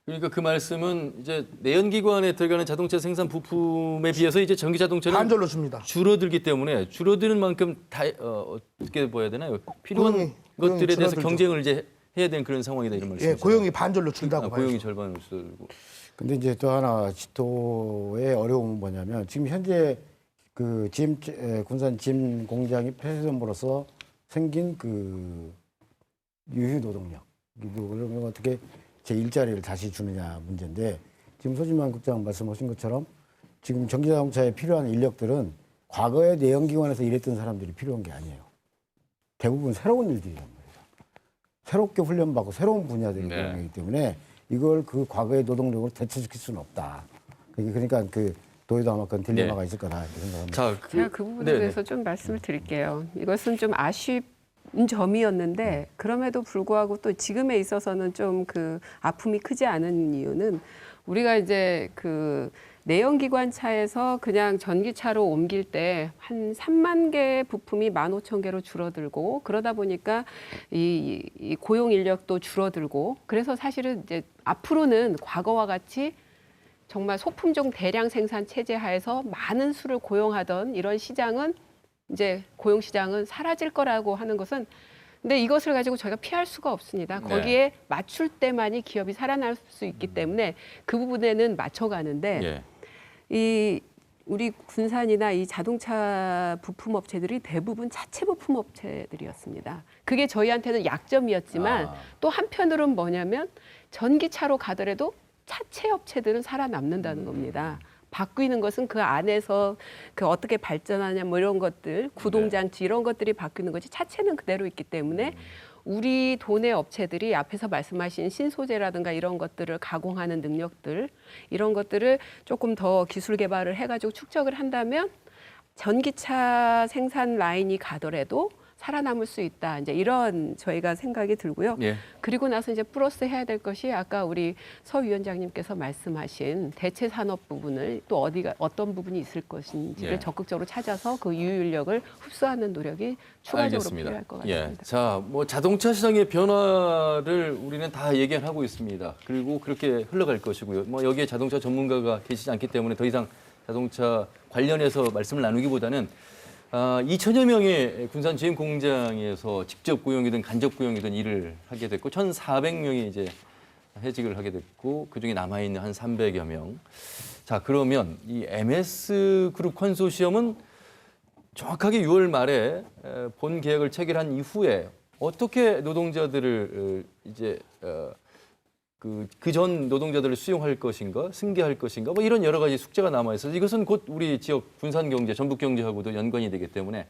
Speaker 4: 그러니까 그 말씀은 이제 내연기관에 들어가는 자동차 생산 부품에 비해서 이제 전기 자동차는
Speaker 7: 반절로 줍니다.
Speaker 4: 줄어들기 때문에 줄어드는 만큼 다 어떻게 보여야 되나요? 필요한
Speaker 7: 고용이
Speaker 4: 것들에 대해서
Speaker 7: 줄어들죠.
Speaker 4: 경쟁을 이제 해야 되는 그런 상황이다 이런 말씀이시죠?
Speaker 7: 예, 고용이 반절로 줄다고 봐요.
Speaker 4: 고용이 절반으로 줄고.
Speaker 6: 근데 이제 또 하나 지토의 어려움은 뭐냐면 지금 현재 그 군산 짐 공장이 폐쇄됨으로써 생긴 그 유휴 노동력 그러면 어떻게 제 일자리를 다시 주느냐 문제인데 지금 소진만 국장 말씀하신 것처럼 지금 전기자동차에 필요한 인력들은 과거에 내연기관에서 일했던 사람들이 필요한 게 아니에요. 대부분 새로운 일들이란 말이에요. 새롭게 훈련받고 새로운 분야들이 필요하기 때문에 이걸 그 과거의 노동력으로 대체시킬 수는 없다. 그러니까 그 도에도 아마 그런 딜레마가 있을 거다 이렇게 생각합니다.
Speaker 4: 자,
Speaker 5: 제가 그 부분에 대해서 좀 말씀을 드릴게요. 이것은 좀 아쉬운 점이었는데 그럼에도 불구하고 또 지금에 있어서는 좀 그 아픔이 크지 않은 이유는 우리가 이제 그 내연기관 차에서 그냥 전기차로 옮길 때 한 3만 개의 부품이 15,000개로 줄어들고 그러다 보니까 이 고용 인력도 줄어들고 그래서 사실은 이제 앞으로는 과거와 같이 정말 소품종 대량 생산 체제 하에서 많은 수를 고용하던 이런 시장은 이제 고용 시장은 사라질 거라고 하는 것은 근데 이것을 가지고 저희가 피할 수가 없습니다. 거기에 맞출 때만이 기업이 살아날 수 있기 때문에 그 부분에는 맞춰가는데 이 우리 군산이나 이 자동차 부품 업체들이 대부분 자체 부품 업체들이었습니다. 그게 저희한테는 약점이었지만 또 한편으로는 뭐냐면 전기차로 가더라도 차체 업체들은 살아남는다는 겁니다. 바뀌는 것은 그 안에서 그 어떻게 발전하냐 뭐 이런 것들 구동장치 이런 것들이 바뀌는 거지 차체는 그대로 있기 때문에 우리 도내 업체들이 앞에서 말씀하신 신소재라든가 이런 것들을 가공하는 능력들 이런 것들을 조금 더 기술 개발을 해가지고 축적을 한다면 전기차 생산 라인이 가더라도 살아남을 수 있다. 이제 이런 저희가 생각이 들고요. 그리고 나서 이제 플러스 해야 될 것이 아까 우리 서 위원장님께서 말씀하신 대체 산업 부분을 또 어떤 부분이 있을 것인지를 적극적으로 찾아서 그 유인력을 흡수하는 노력이 추가적으로 필요할 것 같습니다.
Speaker 4: 자, 뭐 자동차 시장의 변화를 우리는 다 얘기하고 있습니다. 그리고 그렇게 흘러갈 것이고요. 뭐 여기에 자동차 전문가가 계시지 않기 때문에 더 이상 자동차 관련해서 말씀을 나누기보다는 2천여 명의 군산 GM 공장에서 직접 고용이든 간접 고용이든 일을 하게 됐고 1,400명이 이제 해직을 하게 됐고 그중에 남아있는 한 300여 명. 자, 그러면 이 MS 그룹 컨소시엄은 정확하게 6월 말에 본 계약을 체결한 이후에 어떻게 노동자들을 이제 그 전 노동자들을 수용할 것인가, 승계할 것인가, 뭐 이런 여러 가지 숙제가 남아 있어서 이것은 곧 우리 지역 군산 경제, 전북 경제하고도 연관이 되기 때문에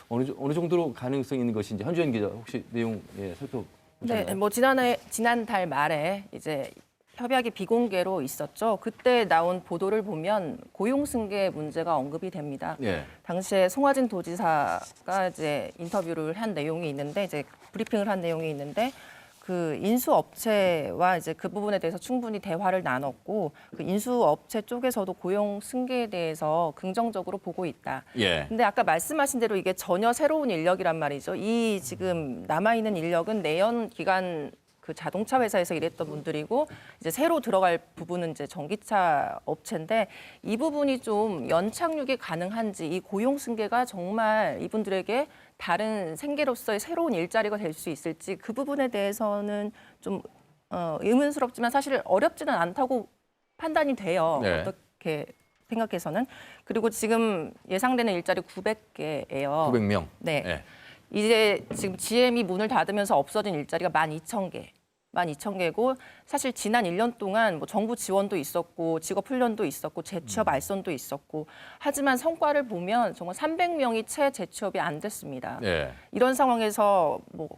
Speaker 4: 어느 정도로 가능성이 있는 것인지 한주연 기자 혹시 내용 살펴보셨나요?
Speaker 8: 네, 뭐 지난달 말에 이제 협약이 비공개로 있었죠. 그때 나온 보도를 보면 고용 승계 문제가 언급이 됩니다.
Speaker 4: 예.
Speaker 8: 당시에 송화진 도지사가 이제 인터뷰를 한 내용이 있는데 이제 브리핑을 한 내용이 있는데 그 인수업체와 이제 그 부분에 대해서 충분히 대화를 나눴고 그 인수업체 쪽에서도 고용 승계에 대해서 긍정적으로 보고 있다.
Speaker 4: 예.
Speaker 8: 근데 아까 말씀하신 대로 이게 전혀 새로운 인력이란 말이죠. 이 지금 남아있는 인력은 내연 기간 그 자동차 회사에서 일했던 분들이고 이제 새로 들어갈 부분은 이제 전기차 업체인데 이 부분이 좀 연착륙이 가능한지 이 고용 승계가 정말 이분들에게 다른 생계로서의 새로운 일자리가 될 수 있을지 그 부분에 대해서는 좀 의문스럽지만 사실 어렵지는 않다고 판단이 돼요.
Speaker 4: 네.
Speaker 8: 어떻게 생각해서는. 그리고 지금 예상되는 일자리 900개예요.
Speaker 4: 900명.
Speaker 8: 네.
Speaker 4: 예.
Speaker 8: 이제 지금 GM이 문을 닫으면서 없어진 일자리가 12,000개. 12,000개고 사실 지난 1년 동안 뭐 정부 지원도 있었고 직업 훈련도 있었고 재취업 알선도 있었고 하지만 성과를 보면 정말 300명이 채 재취업이 안 됐습니다.
Speaker 4: 예.
Speaker 8: 이런 상황에서 뭐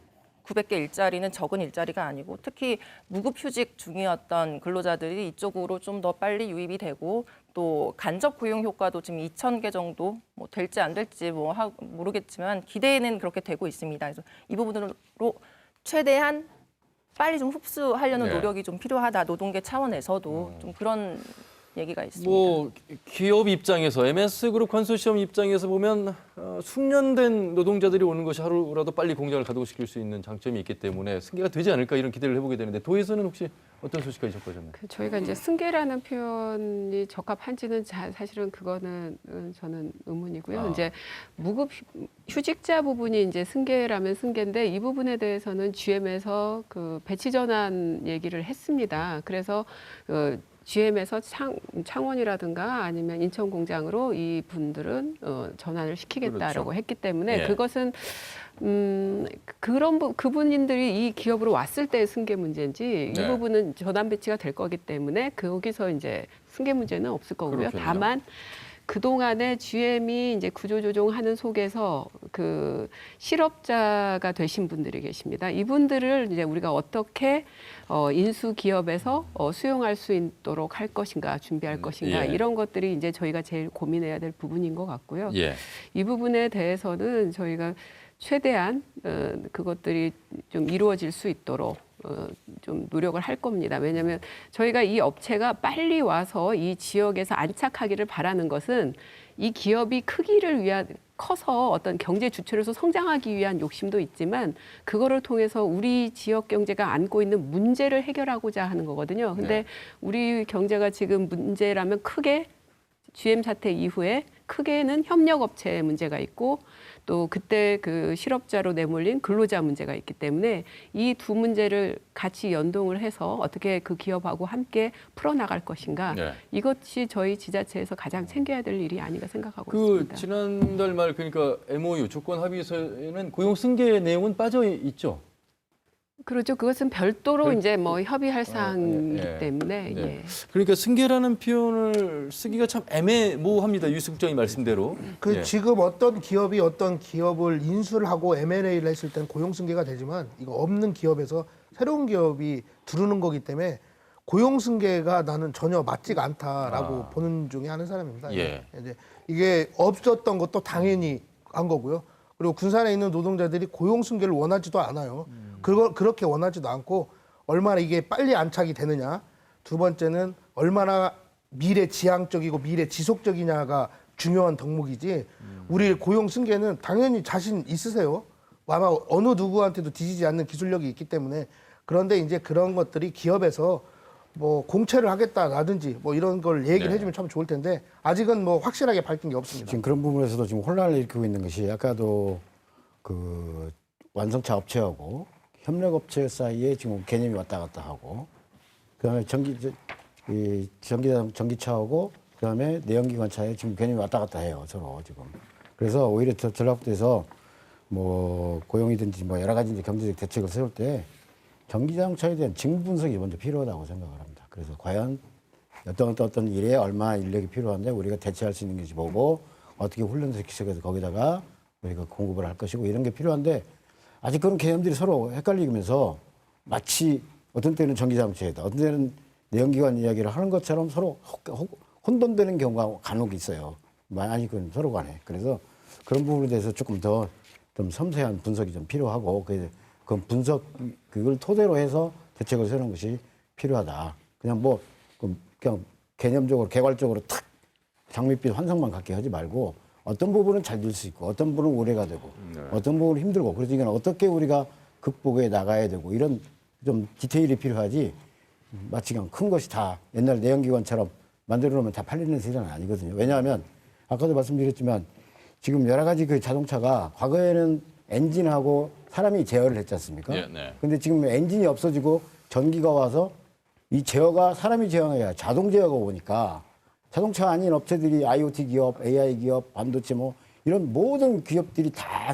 Speaker 8: 900개 일자리는 적은 일자리가 아니고 특히 무급휴직 중이었던 근로자들이 이쪽으로 좀 더 빨리 유입이 되고 또 간접 고용 효과도 지금 2,000개 정도 뭐 될지 안 될지 뭐 모르겠지만 기대는 그렇게 되고 있습니다. 그래서 이 부분으로 최대한 빨리 좀 흡수하려는
Speaker 4: 네.
Speaker 8: 노력이 좀 필요하다. 노동계 차원에서도 좀 그런 얘기가 있습니다.
Speaker 4: 뭐 기업 입장에서 MS그룹 컨소시엄 입장에서 보면 숙련된 노동자들이 오는 것이 하루라도 빨리 공장을 가동시킬 수 있는 장점이 있기 때문에 승계가 되지 않을까 이런 기대를 해보게 되는데 도에서는 혹시 어떤 소식까지 접하셨나요?
Speaker 5: 저희가 이제 승계라는 표현이 적합한지는 사실은 그거는 저는 의문이고요. 이제 무급 휴직자 부분이 이제 승계라면 승계인데 이 부분에 대해서는 GM에서 그 배치 전환 얘기를 했습니다. 그래서 GM에서 창원이라든가 아니면 인천 공장으로 이 분들은 전환을 시키겠다라고
Speaker 4: 그렇죠.
Speaker 5: 했기 때문에
Speaker 4: 예.
Speaker 5: 그것은 그분들이 이 기업으로 왔을 때 승계 문제인지
Speaker 4: 네.
Speaker 5: 이 부분은 전환 배치가 될 거기 때문에 거기서 이제 승계 문제는 없을 거고요.
Speaker 4: 그렇군요.
Speaker 5: 다만 그동안에 GM이 이제 구조조정하는 속에서 그 실업자가 되신 분들이 계십니다. 이분들을 이제 우리가 어떻게 인수 기업에서 수용할 수 있도록 할 것인가, 준비할 것인가
Speaker 4: 예.
Speaker 5: 이런 것들이 이제 저희가 제일 고민해야 될 부분인 것 같고요.
Speaker 4: 예.
Speaker 5: 이 부분에 대해서는 저희가 최대한 그것들이 좀 이루어질 수 있도록 좀 노력을 할 겁니다. 왜냐하면 저희가 이 업체가 빨리 와서 이 지역에서 안착하기를 바라는 것은 이 기업이 크기를 위한 커서 어떤 경제 주체로서 성장하기 위한 욕심도 있지만 그거를 통해서 우리 지역 경제가 안고 있는 문제를 해결하고자 하는 거거든요. 근데
Speaker 4: 네.
Speaker 5: 우리 경제가 지금 문제라면 크게 GM 사태 이후에 크게는 협력업체의 문제가 있고 또 그때 그 실업자로 내몰린 근로자 문제가 있기 때문에 이 두 문제를 같이 연동을 해서 어떻게 그 기업하고 함께 풀어나갈 것인가
Speaker 4: 네.
Speaker 5: 이것이 저희 지자체에서 가장 챙겨야 될 일이 아닌가 생각하고
Speaker 4: 그
Speaker 5: 있습니다.
Speaker 4: 지난달 말 그러니까 MOU 조건 합의서에는 고용 승계 내용은 빠져 있죠.
Speaker 5: 그렇죠. 그것은 별도로 이제 뭐 협의할 사항이기
Speaker 4: 예.
Speaker 5: 때문에
Speaker 4: 네.
Speaker 5: 예.
Speaker 4: 그러니까 승계라는 표현을 쓰기가 참 애매모호합니다. 유승 국장님 말씀대로. 예.
Speaker 7: 지금 어떤 기업이 어떤 기업을 인수를 하고 M&A를 했을 땐 고용 승계가 되지만 이거 없는 기업에서 새로운 기업이 들어오는 거기 때문에 고용 승계가 나는 전혀 맞지가 않다라고 보는 중에 하는 사람입니다.
Speaker 4: 예.
Speaker 7: 이제 이게 없었던 것도 당연히 한 거고요. 그리고 군산에 있는 노동자들이 고용 승계를 원하지도 않아요. 그렇게 원하지도 않고 얼마나 이게 빨리 안착이 되느냐. 두 번째는 얼마나 미래 지향적이고 미래 지속적이냐가 중요한 덕목이지. 우리 고용 승계는 당연히 자신 있으세요. 아마 어느 누구한테도 뒤지지 않는 기술력이 있기 때문에. 그런데 이제 그런 것들이 기업에서 뭐 공채를 하겠다라든지 뭐 이런 걸 얘기를
Speaker 4: 네.
Speaker 7: 해주면 참 좋을 텐데 아직은 뭐 확실하게 밝힌 게 없습니다.
Speaker 6: 지금 그런 부분에서도 지금 혼란을 일으키고 있는 것이 아까도 그 완성차 업체하고 협력업체 사이에 지금 개념이 왔다 갔다 하고 그다음에 전기차하고 그다음에 내연기관차에 지금 개념이 왔다 갔다 해요 서로 지금. 그래서 오히려 전략부에서 뭐 고용이든지 뭐 여러 가지 이제 경제적 대책을 세울 때 전기자동차에 대한 징후 분석이 먼저 필요하다고 생각을 합니다. 그래서 과연 어떤 일에 얼마나 인력이 필요한데 우리가 대체할 수 있는 것이 뭐고 어떻게 훈련시켜서 거기다가 우리가 공급을 할 것이고 이런 게 필요한데 아직 그런 개념들이 서로 헷갈리면서 마치 어떤 때는 전기자동차에다 어떤 때는 내연기관 이야기를 하는 것처럼 서로 혼돈되는 경우가 간혹 있어요. 많이 그건 서로 간에. 그래서 그런 부분에 대해서 조금 더 좀 섬세한 분석이 좀 필요하고 그 그걸 토대로 해서 대책을 세우는 것이 필요하다. 그냥 그냥 개념적으로 개괄적으로 탁 장밋빛 환상만 갖게 하지 말고 어떤 부분은 잘 될 수 있고 어떤 부분은 오래가 되고 어떤 부분은 힘들고 그래서 이건 어떻게 우리가 극복해 나가야 되고 이런 좀 디테일이 필요하지 마치 그냥 큰 것이 다 옛날 내연기관처럼 만들어 놓으면 다 팔리는 세상은 아니거든요. 왜냐하면 아까도 말씀드렸지만 지금 여러 가지 그 자동차가 과거에는 엔진하고 사람이 제어를 했지 않습니까? 근데 지금 엔진이 없어지고 전기가 와서 이 제어가 사람이 제어가 아니라 자동 제어가 오니까 자동차 아닌 업체들이 IoT 기업, AI 기업, 반도체 이런 모든 기업들이 다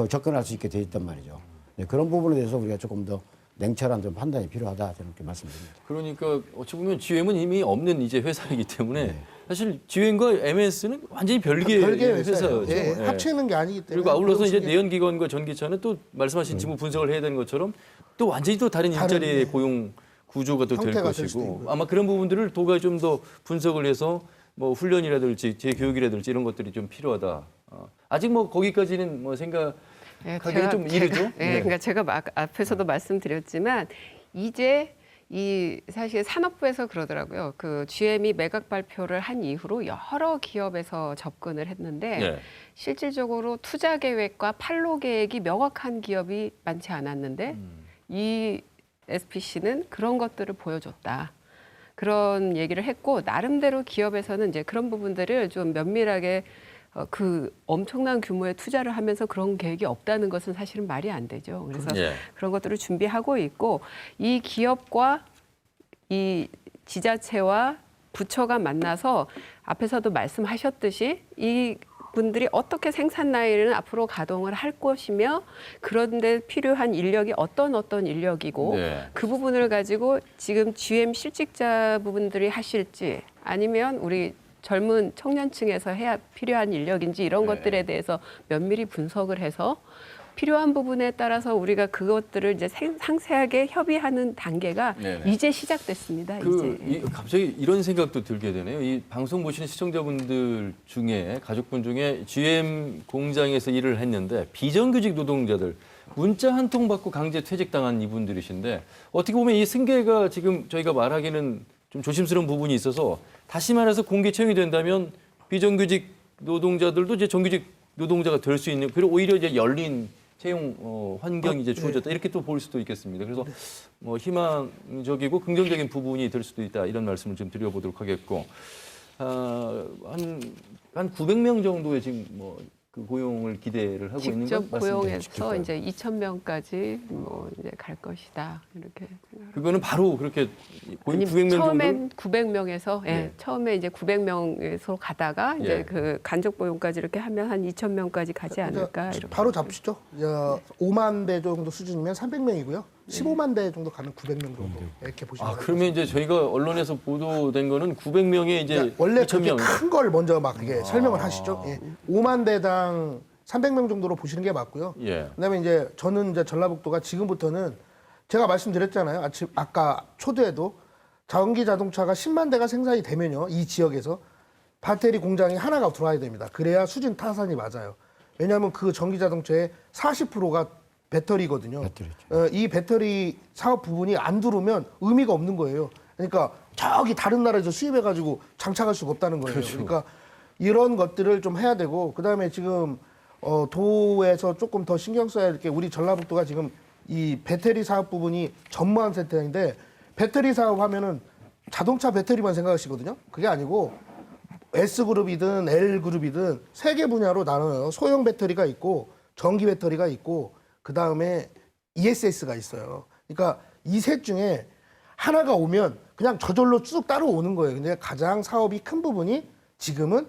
Speaker 6: 접근할 수 있게 돼 있단 말이죠. 네, 그런 부분에 대해서 우리가 조금 더 냉철한 좀 판단이 필요하다 저는 그렇게 말씀드립니다.
Speaker 4: 그러니까 어찌 보면 GM은 이미 없는 이제 회사이기 때문에 사실 GM과 MS는 완전히 별개의 회사죠.
Speaker 7: 예, 합치는 게 아니기 때문에.
Speaker 4: 그리고 아울러서 이제 내연기관과 전기차는 또 말씀하신 징후 분석을 해야 되는 것처럼 또 완전히 또 다른 일자리의 고용 구조가 또 될 것이고 아마 그런 부분들을 도가 좀 더 분석을 해서 훈련이라든지 재교육이라든지 이런 것들이 좀 필요하다. 아직 거기까지는 생각하기는 좀 이르죠.
Speaker 5: 그러니까 제가 앞에서도 말씀드렸지만 이제 사실 산업부에서 그러더라고요. 그 GM이 매각 발표를 한 이후로 여러 기업에서 접근을 했는데 실질적으로 투자 계획과 판로 계획이 명확한 기업이 많지 않았는데 이 SPC는 그런 것들을 보여줬다. 그런 얘기를 했고 나름대로 기업에서는 이제 그런 부분들을 좀 면밀하게 그 엄청난 규모의 투자를 하면서 그런 계획이 없다는 것은 사실은 말이 안 되죠. 그래서 그런 것들을 준비하고 있고 이 기업과 이 지자체와 부처가 만나서 앞에서도 말씀하셨듯이 이 분들이 어떻게 생산 라인을 앞으로 가동을 할 것이며 그런데 필요한 인력이 어떤 인력이고 그 부분을 가지고 지금 GM 실직자 부분들이 하실지 아니면 우리 젊은 청년층에서 해야 필요한 인력인지 이런 것들에 대해서 면밀히 분석을 해서 필요한 부분에 따라서 우리가 그것들을 이제 상세하게 협의하는 단계가 이제 시작됐습니다. 이제.
Speaker 4: 갑자기 이런 생각도 들게 되네요. 이 방송 보시는 시청자분들 중에 가족분 중에 GM 공장에서 일을 했는데 비정규직 노동자들 문자 한 통 받고 강제 퇴직당한 이분들이신데 어떻게 보면 이 승계가 지금 저희가 말하기는 좀 조심스러운 부분이 있어서 다시 말해서 공개 채용이 된다면 비정규직 노동자들도 이제 정규직 노동자가 될 수 있는 그리고 오히려 이제 열린 채용 환경이 이제 주어졌다 이렇게 또 볼 수도 있겠습니다. 그래서 희망적이고 긍정적인 부분이 될 수도 있다 이런 말씀을 좀 드려보도록 하겠고 한 900명 정도의 지금 그 고용을 기대를 하고 있는 것
Speaker 5: 직접 고용해서 이제 2,000명까지 이제 갈 것이다 이렇게 생각합니다.
Speaker 4: 그거는 바로 그렇게 900명 정도
Speaker 5: 처음엔 900명에서 처음에 이제 900명에서 가다가 이제 그 간접 고용까지 이렇게 하면 한 2,000명까지 가지 않을까 이렇게.
Speaker 7: 바로 잡으시죠. 5만 대 정도 수준이면 300명이고요. 15만 대 정도 가면 900명 정도 이렇게 보시면
Speaker 4: 그러면 이제 저희가 언론에서 보도된 거는 900명에 이제
Speaker 7: 원래 그렇게 큰 걸 먼저 막 이게 설명을 하시죠. 5만 대당 300명 정도로 보시는 게 맞고요. 그다음에 이제 저는 이제 전라북도가 지금부터는 제가 말씀드렸잖아요. 아까 초대에도 전기 자동차가 10만 대가 생산이 되면요. 이 지역에서 배터리 공장이 하나가 들어와야 됩니다. 그래야 수준 타산이 맞아요. 왜냐하면 그 전기 자동차의 40%가 배터리거든요. 이 배터리 사업 부분이 안 들어오면 의미가 없는 거예요. 그러니까 저기 다른 나라에서 수입해가지고 장착할 수가 없다는 거예요. 그러니까 이런 것들을 좀 해야 되고 그다음에 지금 도에서 조금 더 신경 써야 될 게 우리 전라북도가 지금 이 배터리 사업 부분이 전무한 상태인데 배터리 사업하면은 자동차 배터리만 생각하시거든요. 그게 아니고 S그룹이든 L그룹이든 세 개 분야로 나눠요. 소형 배터리가 있고 전기 배터리가 있고 그다음에 ESS가 있어요. 그러니까 이 셋 중에 하나가 오면 그냥 저절로 쭉 따라오는 거예요. 근데 가장 사업이 큰 부분이 지금은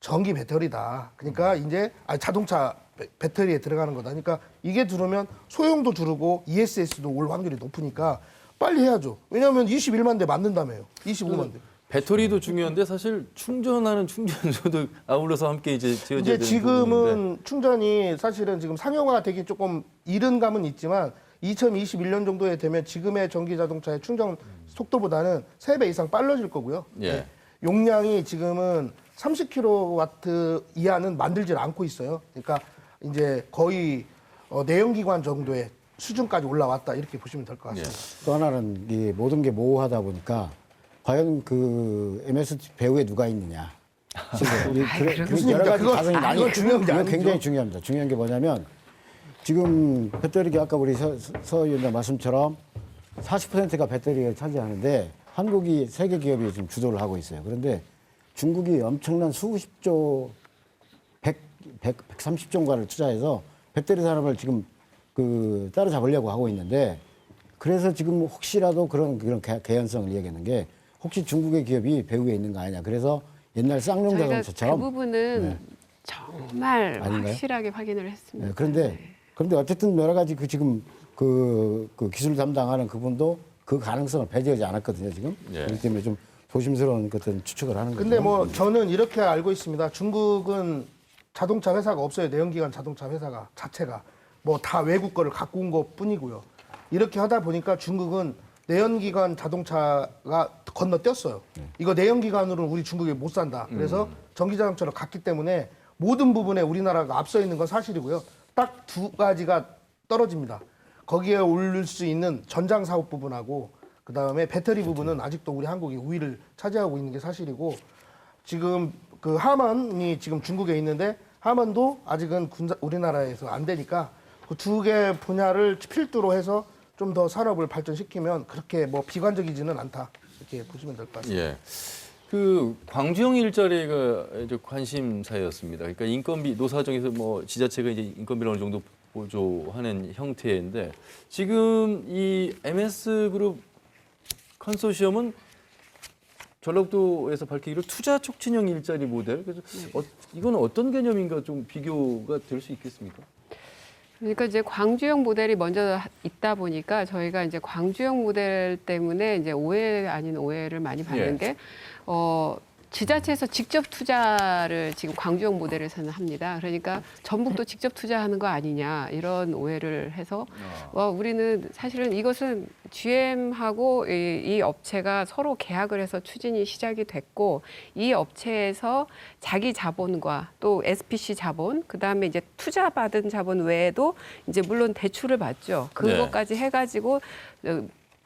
Speaker 7: 전기 배터리다. 그러니까 이제 자동차 배터리에 들어가는 거다. 그러니까 이게 들어오면 소형도 줄고 ESS도 올 확률이 높으니까 빨리 해야죠. 왜냐하면 21만 대 만든다며요. 25만 대.
Speaker 4: 배터리도 중요한데 사실 충전하는 충전소도 아울러서 함께 이제 지어져야
Speaker 7: 이제
Speaker 4: 되는
Speaker 7: 지금은
Speaker 4: 부분인데.
Speaker 7: 충전이 사실은 지금 상용화되기 조금 이른 감은 있지만 2021년 정도에 되면 지금의 전기 자동차의 충전 속도보다는 3배 이상 빨라질 거고요.
Speaker 4: 예.
Speaker 7: 네. 용량이 지금은 30kW 이하는 만들질 않고 있어요. 그러니까 이제 거의 내연기관 정도의 수준까지 올라왔다 이렇게 보시면 될 것 같습니다.
Speaker 6: 또 하나는 이 모든 게 모호하다 보니까 과연 그 MS 배후에 누가 있느냐. 지금 그 여러 가지 가정이 많이
Speaker 7: 그건 중요한 게
Speaker 6: 이건
Speaker 7: 아니죠.
Speaker 6: 굉장히 중요합니다. 중요한 게 뭐냐면 지금 배터리 아까 우리 서 위원장 말씀처럼 40%가 배터리를 차지하는데 한국이 세계 기업이 지금 주도를 하고 있어요. 그런데 중국이 엄청난 수십조, 130조인가를 투자해서 배터리 산업을 지금 그 따라잡으려고 하고 있는데 그래서 지금 혹시라도 그런 개연성을 얘기하는 게 혹시 중국의 기업이 배후에 있는 거 아니냐. 그래서 옛날 쌍용
Speaker 5: 저희가
Speaker 6: 자동차처럼
Speaker 5: 그 부분은
Speaker 6: 네.
Speaker 5: 정말
Speaker 6: 아닌가요?
Speaker 5: 확실하게 확인을 했습니다.
Speaker 6: 네, 그런데 어쨌든 여러 가지 그 지금 그 기술 담당하는 그분도 그 가능성을 배제하지 않았거든요, 지금.
Speaker 4: 예.
Speaker 6: 그렇기 때문에 좀 조심스러운 것들은 추측을 하는 거죠.
Speaker 7: 근데 뭐 저는 이렇게 알고 있습니다. 중국은 자동차 회사가 없어요. 내연기관 자동차 회사가 자체가 뭐 다 외국 거를 갖고 온 것뿐이고요. 이렇게 하다 보니까 중국은 내연기관 자동차가 건너뛰었어요. 이거 내연기관으로는 우리 중국이 못 산다. 그래서 전기자동차로 갔기 때문에 모든 부분에 우리나라가 앞서 있는 건 사실이고요. 딱 2가지가 떨어집니다. 거기에 올릴 수 있는 전장 사업 부분하고 그다음에 배터리 부분은 아직도 우리 한국이 우위를 차지하고 있는 게 사실이고 지금 그 하만이 지금 중국에 있는데 하만도 아직은 우리나라에서 안 되니까 그 2개 분야를 필두로 해서 좀 더 산업을 발전시키면 그렇게 뭐 비관적이지는 않다 이렇게 보시면 될 것 같습니다.
Speaker 4: 예. 그 광주형 일자리가 이제 관심사였습니다. 그러니까 인건비 노사정에서 뭐 지자체가 이제 인건비를 어느 정도 보조하는 형태인데 지금 이 MS 그룹 컨소시엄은 전라북도에서 밝히기로 투자 촉진형 일자리 모델. 그래서 이건 어떤 개념인가 좀 비교가 될 수 있겠습니까?
Speaker 5: 그러니까 이제 광주형 모델이 먼저 있다 보니까 저희가 이제 광주형 모델 때문에 이제 오해 아닌 오해를 많이 받는 게 지자체에서 직접 투자를 지금 광주형 모델에서는 합니다. 그러니까 전북도 직접 투자하는 거 아니냐 이런 오해를 해서 우리는 사실은 이것은 GM하고 이 업체가 서로 계약을 해서 추진이 시작이 됐고 이 업체에서 자기 자본과 또 SPC 자본 그다음에 이제 투자 받은 자본 외에도 이제 물론 대출을 받죠. 그것까지 해가지고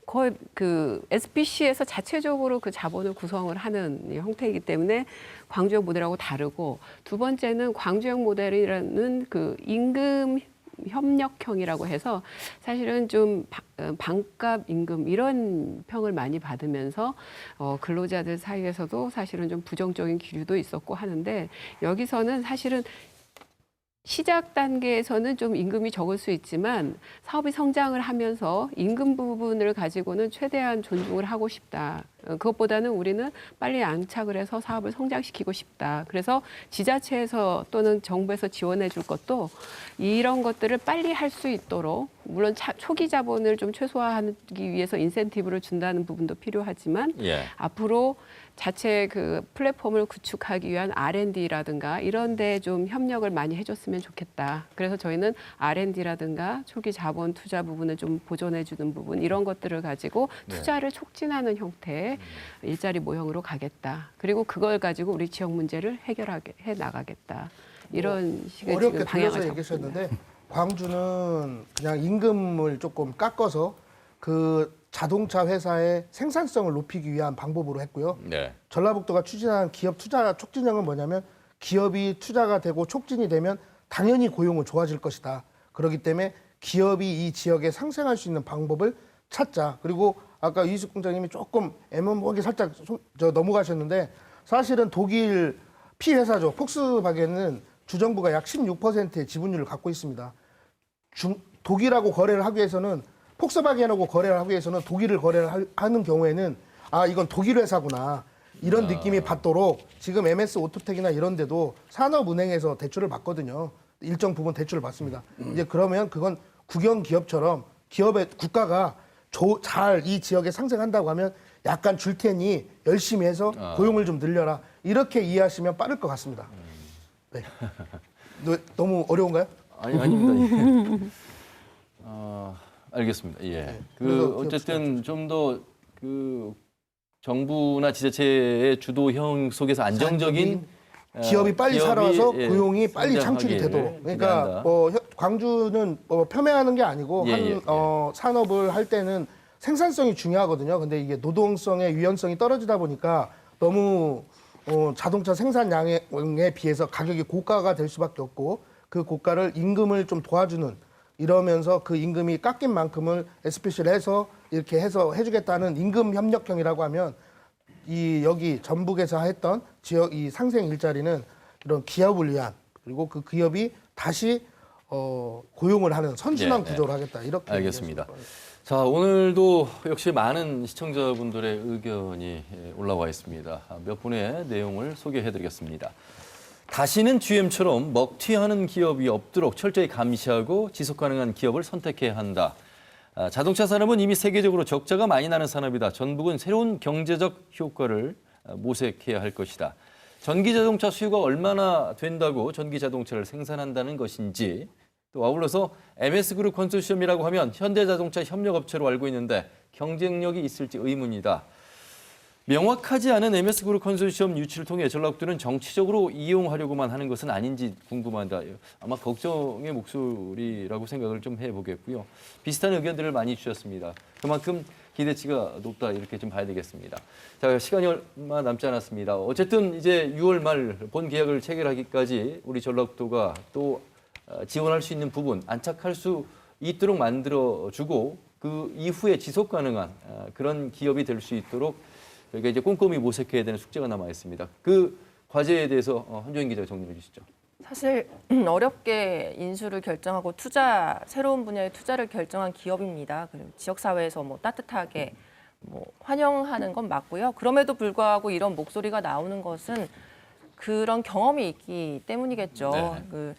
Speaker 5: 거의 그 SPC에서 자체적으로 그 자본을 구성을 하는 형태이기 때문에 광주형 모델하고 다르고 두 번째는 광주형 모델이라는 그 임금 협력형이라고 해서 사실은 좀 반값 임금 이런 평을 많이 받으면서 근로자들 사이에서도 사실은 좀 부정적인 기류도 있었고 하는데 여기서는 사실은 시작 단계에서는 좀 임금이 적을 수 있지만 사업이 성장을 하면서 임금 부분을 가지고는 최대한 존중을 하고 싶다. 그것보다는 우리는 빨리 안착을 해서 사업을 성장시키고 싶다. 그래서 지자체에서 또는 정부에서 지원해 줄 것도 이런 것들을 빨리 할 수 있도록 물론 초기 자본을 좀 최소화하기 위해서 인센티브를 준다는 부분도 필요하지만 앞으로 자체 그 플랫폼을 구축하기 위한 R&D라든가 이런 데 좀 협력을 많이 해줬으면 좋겠다. 그래서 저희는 R&D라든가 초기 자본 투자 부분을 좀 보존해주는 부분 이런 것들을 가지고 투자를 촉진하는 형태의 일자리 모형으로 가겠다. 그리고 그걸 가지고 우리 지역 문제를 해결해 나가겠다. 이런 식의
Speaker 7: 어렵게
Speaker 5: 지금 방향을
Speaker 7: 들려서
Speaker 5: 잡고 있습니다.
Speaker 7: 얘기하셨는데 광주는 그냥 임금을 조금 깎아서 그 자동차 회사의 생산성을 높이기 위한 방법으로 했고요. 전라북도가 추진한 기업 투자 촉진형은 뭐냐면 기업이 투자가 되고 촉진이 되면 당연히 고용은 좋아질 것이다. 그렇기 때문에 기업이 이 지역에 상생할 수 있는 방법을 찾자. 그리고 아까 이희숙 공장님이 조금 애매모호하게 살짝 넘어가셨는데 사실은 독일 피회사죠. 폭스바겐은 주정부가 약 16%의 지분율을 갖고 있습니다. 독일하고 거래를 하기 위해서는 폭스바겐하고 거래를 하기 위해서는 독일을 거래를 하는 경우에는 아 이건 독일 회사구나 이런 느낌이 받도록 지금 MS 오토텍이나 이런 데도 산업은행에서 대출을 받거든요. 일정 부분 대출을 받습니다. 이제 그러면 그건 국영 기업처럼 기업의 국가가 잘 이 지역에 상생한다고 하면 약간 줄 테니 열심히 해서 고용을 좀 늘려라. 이렇게 이해하시면 빠를 것 같습니다. 네. 너무 어려운가요?
Speaker 4: 아닙니다. 예. 알겠습니다. 예.
Speaker 7: 네,
Speaker 4: 그
Speaker 7: 그래서
Speaker 4: 어쨌든 좀 더 그 정부나 지자체의 주도형 속에서 안정적인
Speaker 7: 기업이 빨리 살아와서
Speaker 4: 예,
Speaker 7: 고용이 빨리
Speaker 4: 성장하게
Speaker 7: 창출이 되도록. 그러니까
Speaker 4: 기대한다.
Speaker 7: 광주는 폄훼하는 게 아니고 산업을 할 때는 생산성이 중요하거든요. 근데 이게 노동성의 유연성이 떨어지다 보니까 너무 자동차 생산량에 비해서 가격이 고가가 될 수밖에 없고 그 고가를 임금을 좀 도와주는 이러면서 그 임금이 깎인 만큼을 SPC를 해서 이렇게 해서 해주겠다는 임금 협력형이라고 하면 여기 전북에서 했던 지역 이 상생 일자리는 이런 기업을 위한 그리고 그 기업이 다시 고용을 하는 선순환 구조를 하겠다 이렇게
Speaker 4: 알겠습니다. 자, 오늘도 역시 많은 시청자분들의 의견이 올라와 있습니다. 몇 분의 내용을 소개해드리겠습니다. 다시는 GM처럼 먹튀하는 기업이 없도록 철저히 감시하고 지속 가능한 기업을 선택해야 한다. 자동차 산업은 이미 세계적으로 적자가 많이 나는 산업이다. 전북은 새로운 경제적 효과를 모색해야 할 것이다. 전기자동차 수요가 얼마나 된다고 전기자동차를 생산한다는 것인지, 또 아울러서 MS그룹 컨소시엄이라고 하면 현대자동차 협력업체로 알고 있는데 경쟁력이 있을지 의문이다. 명확하지 않은 MS그룹 컨소시엄 유치를 통해 전라북도는 정치적으로 이용하려고만 하는 것은 아닌지 궁금하다. 아마 걱정의 목소리라고 생각을 좀 해보겠고요. 비슷한 의견들을 많이 주셨습니다. 그만큼 기대치가 높다 이렇게 좀 봐야 되겠습니다. 자, 시간이 얼마 남지 않았습니다. 어쨌든 이제 6월 말 본 계약을 체결하기까지 우리 전라북도가 또 지원할 수 있는 부분 안착할 수 있도록 만들어주고 그 이후에 지속 가능한 그런 기업이 될 수 있도록 저희가 이제 꼼꼼히 모색해야 되는 숙제가 남아 있습니다. 그 과제에 대해서 한종인 기자가 정리해 주시죠.
Speaker 8: 사실 어렵게 인수를 결정하고 새로운 분야의 투자를 결정한 기업입니다. 그리고 지역사회에서 따뜻하게 환영하는 건 맞고요. 그럼에도 불구하고 이런 목소리가 나오는 것은 그런 경험이 있기 때문이겠죠.
Speaker 4: 네.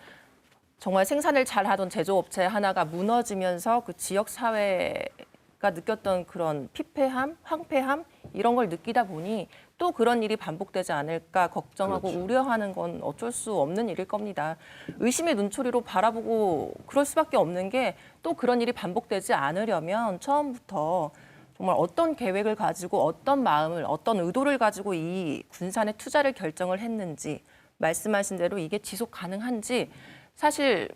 Speaker 8: 정말 생산을 잘하던 제조업체 하나가 무너지면서 그 지역사회가 느꼈던 그런 피폐함, 황폐함 이런 걸 느끼다 보니 또 그런 일이 반복되지 않을까 걱정하고
Speaker 4: 그렇죠.
Speaker 8: 우려하는 건 어쩔 수 없는 일일 겁니다. 의심의 눈초리로 바라보고 그럴 수밖에 없는 게 또 그런 일이 반복되지 않으려면 처음부터 정말 어떤 계획을 가지고 어떤 마음을 어떤 의도를 가지고 이 군산에 투자를 결정을 했는지 말씀하신 대로 이게 지속 가능한지 사실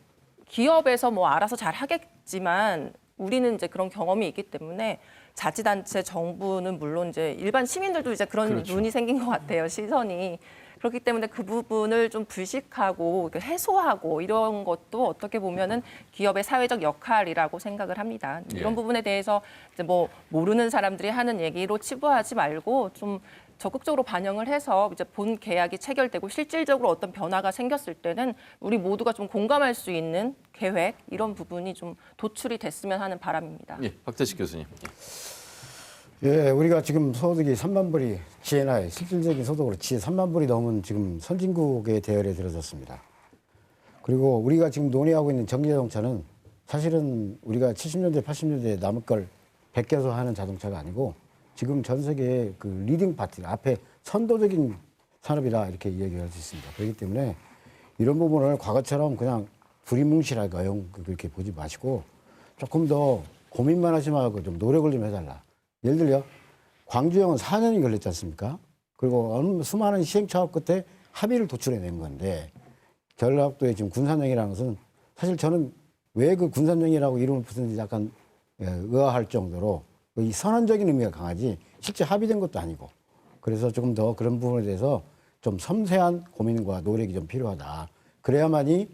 Speaker 8: 기업에서 알아서 잘 하겠지만 우리는 이제 그런 경험이 있기 때문에 자치단체, 정부는 물론 이제 일반 시민들도 이제 그런
Speaker 4: 그렇죠.
Speaker 8: 눈이 생긴 것 같아요, 시선이. 그렇기 때문에 그 부분을 좀 불식하고 해소하고 이런 것도 어떻게 보면은 기업의 사회적 역할이라고 생각을 합니다. 이런 부분에 대해서 이제 모르는 사람들이 하는 얘기로 치부하지 말고 좀 적극적으로 반영을 해서 이제 본 계약이 체결되고 실질적으로 어떤 변화가 생겼을 때는 우리 모두가 좀 공감할 수 있는 계획 이런 부분이 좀 도출이 됐으면 하는 바람입니다.
Speaker 4: 예, 박대식 교수님.
Speaker 6: 예, 우리가 지금 소득이 3만 불이 GNI 실질적인 소득으로 3만 불이 넘은 지금 선진국의 대열에 들어섰습니다. 그리고 우리가 지금 논의하고 있는 전기자동차는 사실은 우리가 70년대, 80년대에 남의 걸 베껴서 하는 자동차가 아니고 지금 전 세계의 그 리딩 파트, 앞에 선도적인 산업이다 이렇게 이야기할 수 있습니다. 그렇기 때문에 이런 부분을 과거처럼 그냥 두리뭉실하게 그렇게 보지 마시고 조금 더 고민만 하지 말고 좀 노력을 좀 해달라. 예를 들어 광주형은 4년이 걸렸지 않습니까? 그리고 수많은 시행착오 끝에 합의를 도출해낸 건데 전라북도의 지금 군산형이라는 것은 사실 저는 왜 그 군산형이라고 이름을 붙였는지 약간 의아할 정도로 이 선언적인 의미가 강하지 실제 합의된 것도 아니고 그래서 조금 더 그런 부분에 대해서 좀 섬세한 고민과 노력이 좀 필요하다. 그래야만이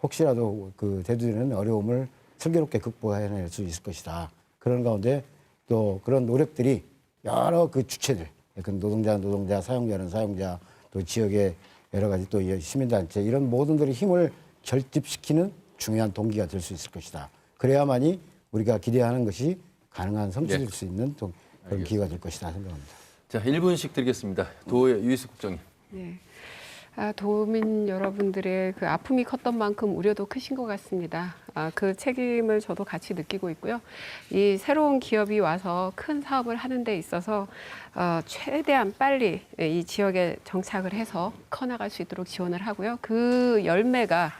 Speaker 6: 혹시라도 그 대두되는 어려움을 슬기롭게 극복해낼 수 있을 것이다. 그런 가운데 또 그런 노력들이 여러 그 주체들, 그 노동자, 사용자는 사용자, 또 지역의 여러 가지 또 시민단체 이런 모든들의 힘을 결집시키는 중요한 동기가 될 수 있을 것이다. 그래야만이 우리가 기대하는 것이 가능한 성취될 수 있는 또 그런 기회가 될 것이다 생각합니다.
Speaker 4: 자, 1분씩 드리겠습니다. 도의 유희숙 국장님.
Speaker 5: 네. 도민 여러분들의 그 아픔이 컸던 만큼 우려도 크신 것 같습니다. 그 책임을 저도 같이 느끼고 있고요. 이 새로운 기업이 와서 큰 사업을 하는 데 있어서 최대한 빨리 이 지역에 정착을 해서 커나갈 수 있도록 지원을 하고요. 그 열매가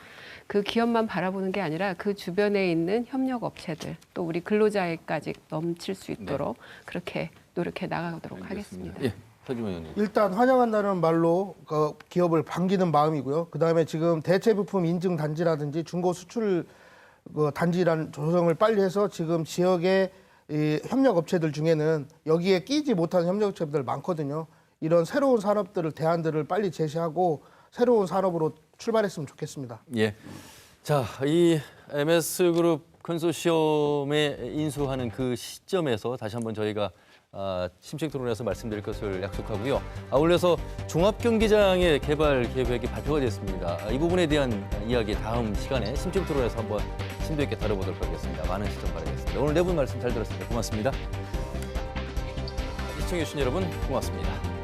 Speaker 5: 그 기업만 바라보는 게 아니라 그 주변에 있는 협력 업체들 또 우리 근로자에까지 넘칠 수 있도록 그렇게 노력해 나가도록 하겠습니다.
Speaker 4: 예, 서지원 의원님.
Speaker 7: 일단 환영한다는 말로 그 기업을 반기는 마음이고요. 그다음에 지금 대체 부품 인증 단지라든지 중고 수출 그 단지라는 조성을 빨리 해서 지금 지역의 이 협력 업체들 중에는 여기에 끼지 못하는 협력 업체들 많거든요. 이런 새로운 산업들을 대안들을 빨리 제시하고 새로운 산업으로 출발했으면 좋겠습니다.
Speaker 4: 예. 자, 이 MS그룹 컨소시엄에 인수하는 그 시점에서 다시 한번 저희가 심층 토론에서 말씀드릴 것을 약속하고요. 아울러서 종합경기장의 개발 계획이 발표가 됐습니다. 이 부분에 대한 이야기 다음 시간에 심층 토론에서 한번 심도 있게 다뤄보도록 하겠습니다. 많은 시청 바라겠습니다. 오늘 네 분 말씀 잘 들었습니다. 고맙습니다. 시청해주신 여러분 고맙습니다.